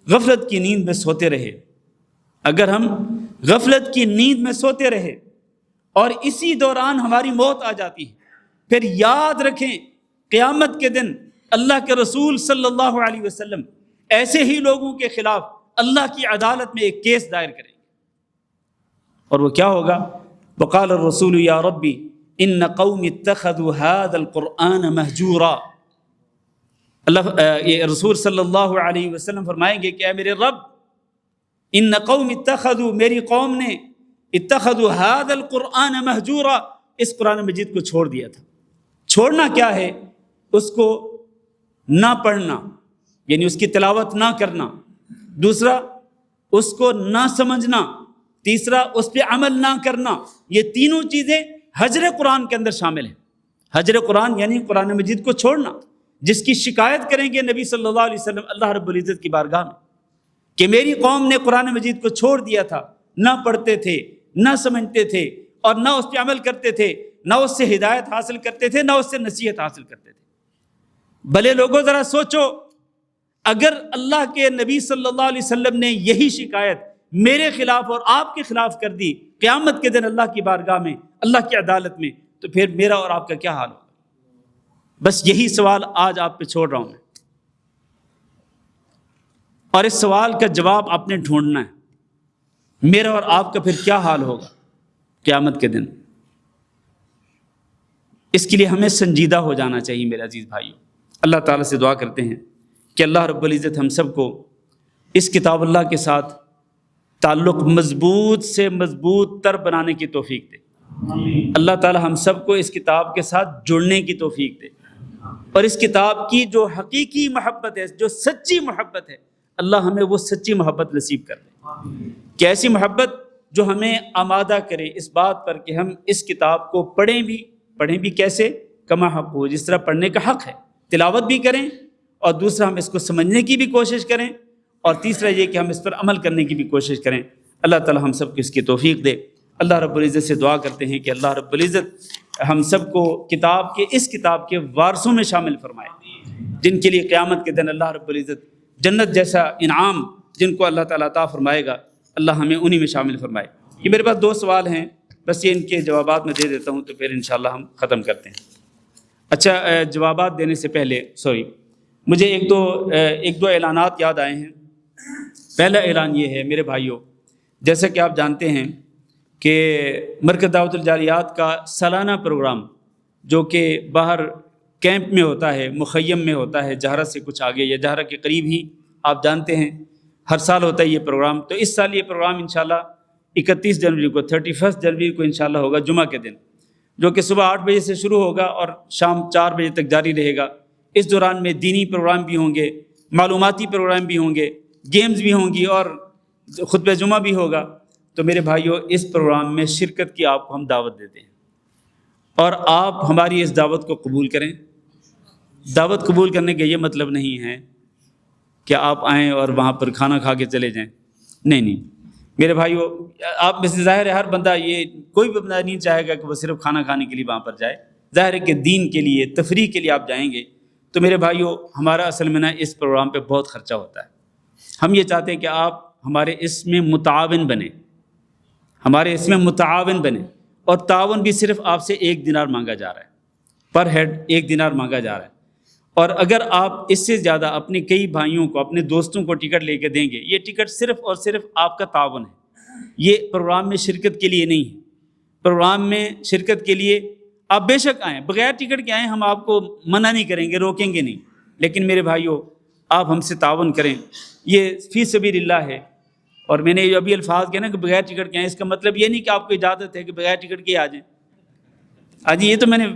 Speaker 1: غفلت کی نیند میں سوتے رہے، اگر ہم غفلت کی نیند میں سوتے رہے اور اسی دوران ہماری موت آ جاتی ہے، پھر یاد رکھیں قیامت کے دن اللہ کے رسول صلی اللہ علیہ وسلم ایسے ہی لوگوں کے خلاف اللہ کی عدالت میں ایک کیس دائر کریں گے، اور وہ کیا ہوگا؟ وقال الرسول یا ربی ان قوم اتخذوا هذا القرآن مہجورا۔ یہ رسول صلی اللہ علیہ وسلم فرمائیں گے کہ اے میرے رب، ان قوم اتخذوا، میری قوم نے، اتخذوا هذا القرآن مہجورا، اس قرآن مجید کو چھوڑ دیا تھا۔ چھوڑنا کیا ہے؟ اس کو نہ پڑھنا، یعنی اس کی تلاوت نہ کرنا، دوسرا اس کو نہ سمجھنا، تیسرا اس پہ عمل نہ کرنا۔ یہ تینوں چیزیں حجر قرآن کے اندر شامل ہیں۔ حجر قرآن یعنی قرآن مجید کو چھوڑنا، جس کی شکایت کریں گے نبی صلی اللہ علیہ وسلم اللہ رب العزت کی بارگاہ میں کہ میری قوم نے قرآن مجید کو چھوڑ دیا تھا، نہ پڑھتے تھے، نہ سمجھتے تھے، اور نہ اس پہ عمل کرتے تھے، نہ اس سے ہدایت حاصل کرتے تھے، نہ اس سے نصیحت حاصل کرتے تھے۔ بھلے لوگوں ذرا سوچو، اگر اللہ کے نبی صلی اللہ علیہ وسلم نے یہی شکایت میرے خلاف اور آپ کے خلاف کر دی قیامت کے دن اللہ کی بارگاہ میں، اللہ کی عدالت میں، تو پھر میرا اور آپ کا کیا حال ہوگا؟ بس یہی سوال آج آپ پہ چھوڑ رہا ہوں میں، اور اس سوال کا جواب آپ نے ڈھونڈنا ہے۔ میرا اور آپ کا پھر کیا حال ہوگا قیامت کے دن؟ اس کے لیے ہمیں سنجیدہ ہو جانا چاہیے میرے عزیز بھائیوں۔ اللہ تعالیٰ سے دعا کرتے ہیں کہ اللہ رب العزت ہم سب کو اس کتاب اللہ کے ساتھ تعلق مضبوط سے مضبوط تر بنانے کی توفیق دے۔ اللہ تعالیٰ ہم سب کو اس کتاب کے ساتھ جڑنے کی توفیق دے، اور اس کتاب کی جو حقیقی محبت ہے، جو سچی محبت ہے، اللہ ہمیں وہ سچی محبت نصیب کر دے کہ ایسی محبت جو ہمیں آمادہ کرے اس بات پر کہ ہم اس کتاب کو پڑھیں بھی کیسے؟ کما حق ہو، جس طرح پڑھنے کا حق ہے، تلاوت بھی کریں، اور دوسرا ہم اس کو سمجھنے کی بھی کوشش کریں، اور تیسرا یہ کہ ہم اس پر عمل کرنے کی بھی کوشش کریں۔ اللہ تعالی ہم سب کو اس کی توفیق دے۔ اللہ رب العزت سے دعا کرتے ہیں کہ اللہ رب العزت ہم سب کو اس کتاب کے وارثوں میں شامل فرمائے، جن کے لیے قیامت کے دن اللہ رب العزت جنت جیسا انعام جن کو اللہ تعالیٰ عطا فرمائے گا، اللہ ہمیں انہی میں شامل فرمائے۔ یہ میرے پاس 2 سوال ہیں، بس یہ ان کے جوابات میں دے دیتا ہوں تو پھر انشاءاللہ ہم ختم کرتے ہیں۔ اچھا، جوابات دینے سے پہلے مجھے ایک دو اعلانات یاد آئے ہیں۔ پہلا اعلان یہ ہے میرے بھائیوں، جیسا کہ آپ جانتے ہیں کہ مرکز دعوت الجاریات کا سالانہ پروگرام جو کہ باہر کیمپ میں ہوتا ہے، مخیم میں ہوتا ہے، جہرہ سے کچھ آگے یا جہرہ کے قریب ہی، آپ جانتے ہیں ہر سال ہوتا ہے یہ پروگرام۔ تو اس سال یہ پروگرام انشاءاللہ 31 جنوری کو 31 جنوری کو انشاءاللہ ہوگا، جمعہ کے دن، جو کہ صبح 8 بجے سے شروع ہوگا اور شام 4 بجے تک جاری رہے گا۔ اس دوران میں دینی پروگرام بھی ہوں گے، معلوماتی پروگرام بھی ہوں گے، گیمز بھی ہوں گی، اور خطبہ جمعہ بھی ہوگا۔ تو میرے بھائیوں، اس پروگرام میں شرکت کی آپ کو ہم دعوت دیتے ہیں، اور آپ ہماری اس دعوت کو قبول کریں۔ دعوت قبول کرنے کا یہ مطلب نہیں ہے کہ آپ آئیں اور وہاں پر کھانا کھا کے چلے جائیں، نہیں میرے بھائیوں، آپ میں سے ظاہر ہے ہر بندہ، یہ کوئی بھی بندہ نہیں چاہے گا کہ وہ صرف کھانا کھانے کے لیے وہاں پر جائے۔ ظاہر ہے کہ دین کے لیے، تفریح کے لیے آپ جائیں گے۔ تو میرے بھائیوں، ہمارا اصل میں اس پروگرام پہ بہت خرچہ ہوتا ہے۔ ہم یہ چاہتے ہیں کہ آپ ہمارے اس میں متعاون بنیں، اور تعاون بھی صرف آپ سے 1 دینار مانگا جا رہا ہے، پر ہیڈ 1 دینار مانگا جا رہا ہے، اور اگر آپ اس سے زیادہ اپنے کئی بھائیوں کو، اپنے دوستوں کو ٹکٹ لے کے دیں گے، یہ ٹکٹ صرف اور صرف آپ کا تعاون ہے، یہ پروگرام میں شرکت کے لیے نہیں ہے۔ پروگرام میں شرکت کے لیے آپ بے شک آئیں، بغیر ٹکٹ کے آئیں، ہم آپ کو منع نہیں کریں گے، روکیں گے نہیں، لیکن میرے بھائیوں آپ ہم سے تعاون کریں، یہ فی سبیل اللہ ہے۔ اور میں نے جو ابھی الفاظ کہے نا کہ بغیر ٹکٹ کے آئیں، اس کا مطلب یہ نہیں کہ آپ کو اجازت ہے کہ بغیر ٹکٹ کے آ جائیں۔ جی یہ تو میں نے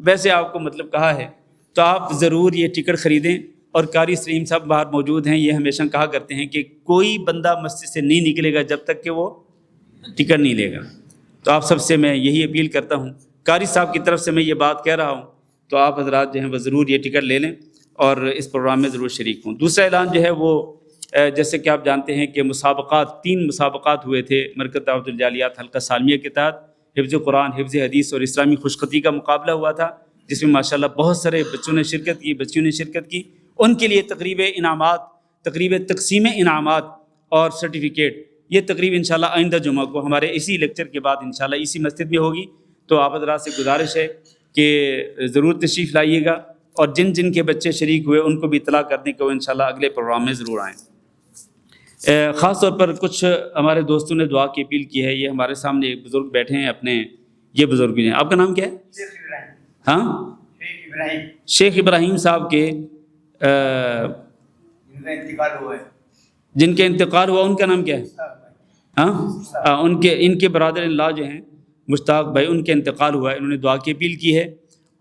Speaker 1: ویسے آپ کو مطلب کہا ہے، تو آپ ضرور یہ ٹکٹ خریدیں۔ اور قاری سلیم صاحب باہر موجود ہیں، یہ ہمیشہ کہا کرتے ہیں کہ کوئی بندہ مسجد سے نہیں نکلے گا جب تک کہ وہ ٹکٹ نہیں لے گا۔ تو آپ سب سے میں یہی اپیل کرتا ہوں، قاری صاحب کی طرف سے میں یہ بات کہہ رہا ہوں، تو آپ حضرات جو ہیں وہ ضرور یہ ٹکٹ لے لیں اور اس پروگرام میں ضرور شریک ہوں۔ دوسرا اعلان جو ہے وہ جیسے کہ آپ جانتے ہیں کہ مسابقات، 3 مسابقات ہوئے تھے مرکز دعوت الجالیات حلقہ سالمیہ کے تحت، حفظ قرآن، حفظ حدیث اور اسلامی خوشخطی کا مقابلہ ہوا تھا، جس میں ماشاءاللہ بہت سارے بچوں نے شرکت کی، بچیوں نے شرکت کی۔ ان کے لیے تقریب انعامات، تقریب تقسیم انعامات اور سرٹیفکیٹ، یہ تقریب انشاءاللہ آئندہ جمعہ کو ہمارے اسی لیکچر کے بعد انشاءاللہ اسی مسجد میں ہوگی۔ تو آپ حضرات سے گزارش ہے کہ ضرور تشریف لائیے گا، اور جن جن کے بچے شریک ہوئے ان کو بھی اطلاع کر دیں کہ وہ انشاءاللہ اگلے پروگرام میں ضرور آئیں۔ خاص طور پر کچھ ہمارے دوستوں نے دعا کی اپیل کی ہے۔ یہ ہمارے سامنے ایک بزرگ بیٹھے ہیں اپنے، یہ بزرگ ہیں، آپ کا نام کیا ہے؟ ہاں، شیخ ابراہیم صاحب کے جن کے انتقال ہوا، ان کا نام کیا ہے؟ ہاں، ان کے برادر اللہ جو ہیں مشتاق بھائی، ان کے انتقال ہوا ہے، انہوں نے دعا کی اپیل کی ہے۔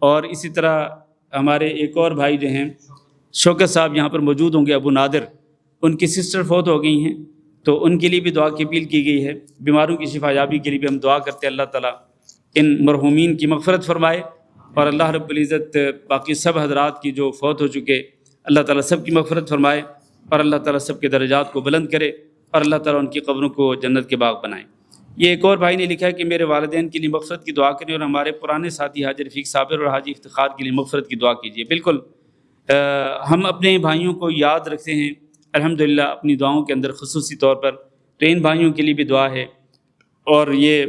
Speaker 1: اور اسی طرح ہمارے ایک اور بھائی جو ہیں شوکت صاحب یہاں پر موجود ہوں گے، ابو نادر، ان کی سسٹر فوت ہو گئی ہیں، تو ان کے لیے بھی دعا کی اپیل کی گئی ہے۔ بیماروں کی شفا یابی کے لیے بھی ہم دعا کرتے ہیں، اللہ تعالیٰ ان مرحومین کی مغفرت فرمائے، اور اللہ رب العزت باقی سب حضرات کی جو فوت ہو چکے، اللہ تعالیٰ سب کی مغفرت فرمائے، اور اللہ تعالیٰ سب کے درجات کو بلند کرے، اور اللہ تعالیٰ ان کی قبروں کو جنت کے باغ بنائے۔ یہ ایک اور بھائی نے لکھا ہے کہ میرے والدین کے لیے مغفرت کی دعا کریں، اور ہمارے پرانے ساتھی حاجی رفیق صابر اور حاجی افتخار کے لیے مغفرت کی دعا کیجیے۔ بالکل ہم اپنے بھائیوں کو یاد رکھتے ہیں الحمدللہ اپنی دعاؤں کے اندر خصوصی طور پر، تو ان بھائیوں کے لیے بھی دعا ہے۔ اور یہ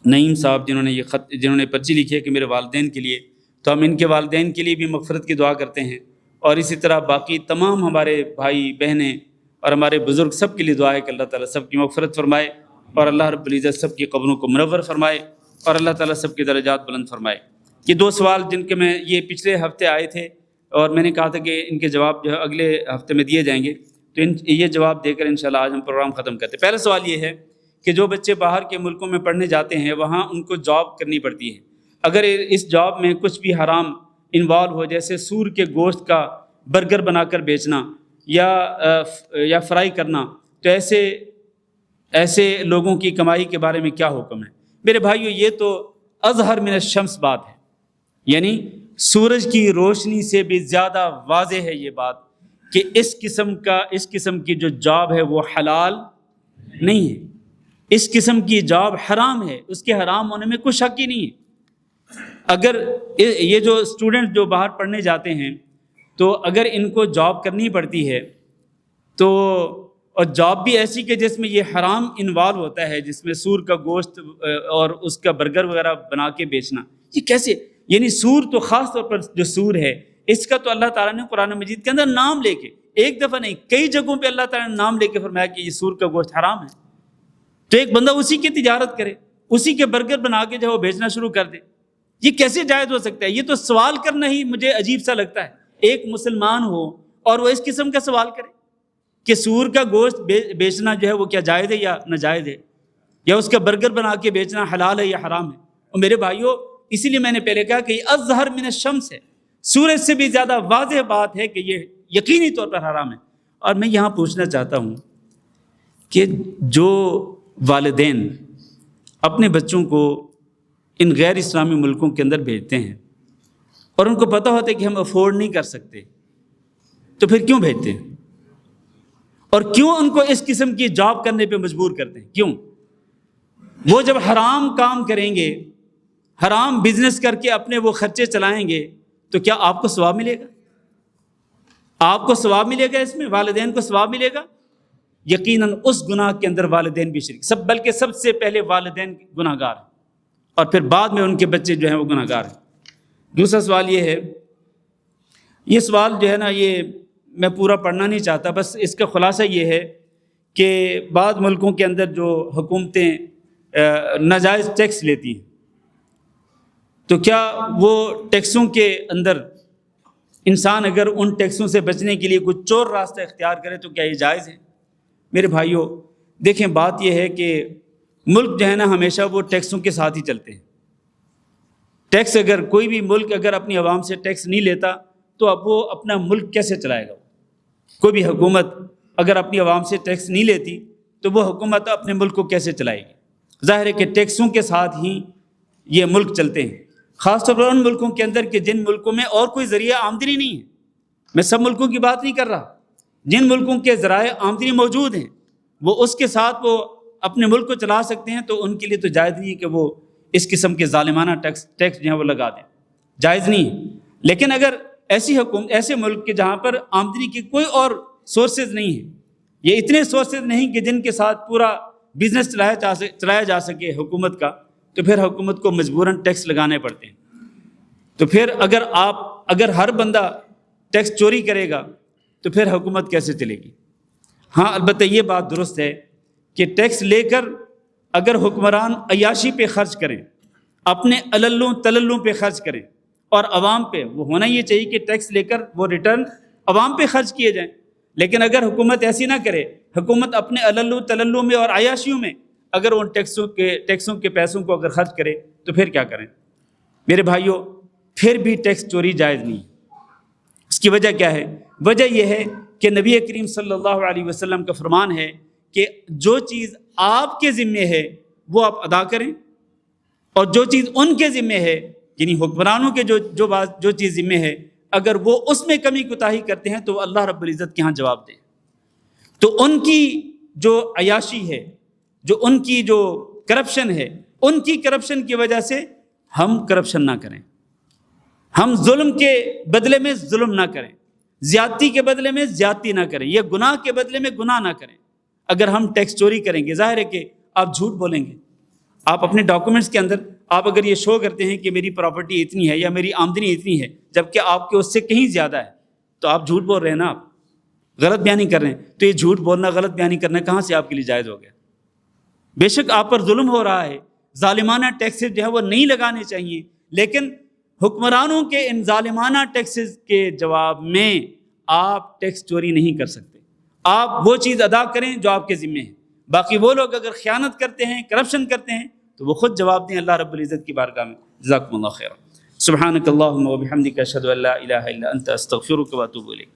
Speaker 1: نعیم صاحب جنہوں نے پرچی لکھی ہے کہ میرے والدین کے لیے، تو ہم ان کے والدین کے لیے بھی مغفرت کی دعا کرتے ہیں، اور اسی طرح باقی تمام ہمارے بھائی بہنیں اور ہمارے بزرگ سب کے لیے دعا ہے کہ اللہ تعالیٰ سب کی مغفرت فرمائے، اور اللہ رب العزت سب کی قبروں کو منور فرمائے، اور اللہ تعالیٰ سب کے درجات بلند فرمائے۔ یہ 2 سوال جن کے میں یہ پچھلے ہفتے آئے تھے، اور میں نے کہا تھا کہ ان کے جواب جو ہے اگلے ہفتے میں دیے جائیں گے، تو یہ جواب دے کر انشاءاللہ آج ہم پروگرام ختم کرتے ہیں۔ پہلا سوال یہ ہے کہ جو بچے باہر کے ملکوں میں پڑھنے جاتے ہیں، وہاں ان کو جاب کرنی پڑتی ہے، اگر اس جاب میں کچھ بھی حرام انوالو ہو، جیسے سور کے گوشت کا برگر بنا کر بیچنا یا فرائی کرنا، تو ایسے لوگوں کی کمائی کے بارے میں کیا حکم ہے؟ میرے بھائیو، یہ تو اظہر من الشمس بات ہے، یعنی سورج کی روشنی سے بھی زیادہ واضح ہے یہ بات کہ اس قسم کی جو جاب ہے وہ حلال نہیں ہے، اس قسم کی جاب حرام ہے، اس کے حرام ہونے میں کوئی شک ہی نہیں ہے۔ اگر یہ جو اسٹوڈنٹ جو باہر پڑھنے جاتے ہیں، تو اگر ان کو جاب کرنی پڑتی ہے، تو اور جاب بھی ایسی کہ جس میں یہ حرام انوالو ہوتا ہے، جس میں سور کا گوشت اور اس کا برگر وغیرہ بنا کے بیچنا، یہ کیسے؟ یعنی سور تو خاص طور پر جو سور ہے، اس کا تو اللہ تعالیٰ نے قرآن مجید کے اندر نام لے کے، ایک دفعہ نہیں کئی جگہوں پہ اللہ تعالیٰ نے نام لے کے فرمایا کہ یہ سور کا گوشت حرام ہے، تو ایک بندہ اسی کی تجارت کرے، اسی کے برگر بنا کے جو ہے وہ بیچنا شروع کر دے، یہ کیسے جائز ہو سکتا ہے؟ یہ تو سوال کرنا ہی مجھے عجیب سا لگتا ہے، ایک مسلمان ہو اور وہ اس قسم کا سوال کرے کہ سور کا گوشت بیچنا جو ہے وہ کیا جائز ہے یا ناجائز ہے، یا اس کا برگر بنا کے بیچنا حلال ہے یا حرام ہے۔ اور میرے بھائیوں، اسی لیے میں نے پہلے کہا کہ یہ اظہر من الشمس ہے، سورج سے بھی زیادہ واضح بات ہے کہ یہ یقینی طور پر حرام ہے۔ اور میں یہاں پوچھنا چاہتا ہوں کہ جو والدین اپنے بچوں کو ان غیر اسلامی ملکوں کے اندر بھیجتے ہیں اور ان کو پتہ ہوتا ہے کہ ہم افورڈ نہیں کر سکتے، تو پھر کیوں بھیجتے ہیں؟ اور کیوں ان کو اس قسم کی جاب کرنے پہ مجبور کرتے ہیں؟ کیوں؟ وہ جب حرام کام کریں گے، حرام بزنس کر کے اپنے وہ خرچے چلائیں گے، تو کیا آپ کو ثواب ملے گا؟ آپ کو ثواب ملے گا؟ اس میں والدین کو ثواب ملے گا؟ یقیناً اس گناہ کے اندر والدین بھی شریک، بلکہ سب سے پہلے والدین گناہ گار ہیں، اور پھر بعد میں ان کے بچے جو ہیں وہ گناہ گار ہیں۔ دوسرا سوال یہ ہے، یہ سوال جو ہے نا، یہ میں پورا پڑھنا نہیں چاہتا، بس اس کا خلاصہ یہ ہے کہ بعض ملکوں کے اندر جو حکومتیں ناجائز ٹیکس لیتی ہیں، تو کیا وہ ٹیکسوں کے اندر انسان اگر ان ٹیکسوں سے بچنے کے لیے کچھ چور راستہ اختیار کرے تو کیا یہ جائز ہے؟ میرے بھائیوں دیکھیں، بات یہ ہے کہ ملک جو ہے نا ہمیشہ وہ ٹیکسوں کے ساتھ ہی چلتے ہیں۔ ٹیکس اگر کوئی بھی ملک اگر اپنی عوام سے ٹیکس نہیں لیتا تو اب وہ اپنا ملک کیسے چلائے گا؟ کوئی بھی حکومت اگر اپنی عوام سے ٹیکس نہیں لیتی تو وہ حکومت اپنے ملک کو کیسے چلائے گی؟ ظاہر ہے کہ ٹیکسوں کے ساتھ ہی یہ ملک چلتے ہیں، خاص طور پر ان ملکوں کے اندر کہ جن ملکوں میں اور کوئی ذریعہ آمدنی نہیں ہے۔ میں سب ملکوں کی بات نہیں کر رہا، جن ملکوں کے ذرائع آمدنی موجود ہیں وہ اس کے ساتھ وہ اپنے ملک کو چلا سکتے ہیں، تو ان کے لیے تو جائز نہیں ہے کہ وہ اس قسم کے ظالمانہ ٹیکس جو ہیں وہ لگا دیں، جائز نہیں ہے۔ لیکن اگر ایسے ملک کے جہاں پر آمدنی کی کوئی اور سورسز نہیں ہیں، یہ اتنے سورسز نہیں کہ جن کے ساتھ پورا بزنس چلایا جا سکے حکومت کا، تو پھر حکومت کو مجبوراً ٹیکس لگانے پڑتے ہیں۔ تو پھر اگر ہر بندہ ٹیکس چوری کرے گا تو پھر حکومت کیسے چلے گی؟ ہاں البتہ یہ بات درست ہے کہ ٹیکس لے کر اگر حکمران عیاشی پہ خرچ کریں، اپنے عللوں تللوں پہ خرچ کریں، اور عوام پہ، وہ ہونا یہ چاہیے کہ ٹیکس لے کر وہ ریٹرن عوام پہ خرچ کیے جائیں۔ لیکن اگر حکومت ایسی نہ کرے، حکومت اپنے عللوں تللوں میں اور عیاشیوں میں اگر ان ٹیکسوں کے پیسوں کو اگر خرچ کرے تو پھر کیا کریں؟ میرے بھائیوں پھر بھی ٹیکس چوری جائز نہیں۔ اس کی وجہ کیا ہے؟ وجہ یہ ہے کہ نبی کریم صلی اللہ علیہ وسلم کا فرمان ہے کہ جو چیز آپ کے ذمے ہے وہ آپ ادا کریں، اور جو چیز ان کے ذمے ہے، یعنی حکمرانوں کے جو چیز ذمے ہے، اگر وہ اس میں کمی کوتاہی کرتے ہیں تو اللہ رب العزت کے ہاں جواب دیں۔ تو ان کی جو عیاشی ہے، جو ان کی جو کرپشن ہے، ان کی کرپشن کی وجہ سے ہم کرپشن نہ کریں، ہم ظلم کے بدلے میں ظلم نہ کریں، زیادتی کے بدلے میں زیادتی نہ کریں، یا گناہ کے بدلے میں گناہ نہ کریں۔ اگر ہم ٹیکس چوری کریں گے، ظاہر ہے کہ آپ جھوٹ بولیں گے، آپ اپنے ڈاکومنٹس کے اندر آپ اگر یہ شو کرتے ہیں کہ میری پراپرٹی اتنی ہے یا میری آمدنی اتنی ہے، جبکہ آپ کے اس سے کہیں زیادہ ہے، تو آپ جھوٹ بول رہے ہیں نا، آپ غلط بیانی کر رہے ہیں۔ تو یہ جھوٹ بولنا، غلط بیانی کرنا کہاں سے آپ کے لیے جائز ہو گیا؟ بے شک آپ پر ظلم ہو رہا ہے، ظالمانہ ٹیکسز جو ہے وہ نہیں لگانے چاہیے، لیکن حکمرانوں کے ان ظالمانہ ٹیکسز کے جواب میں آپ ٹیکس چوری نہیں کر سکتے۔ آپ وہ چیز ادا کریں جو آپ کے ذمے ہے، باقی وہ لوگ اگر خیانت کرتے ہیں، کرپشن کرتے ہیں، تو وہ خود جواب دیں اللہ رب العزت کی بارگاہ میں۔ جزاکم اللہ خیرا۔ سبحانک اللہم و بحمدک، اشہد ان لا الہ الا انت، استغفرک و اتوب الیک۔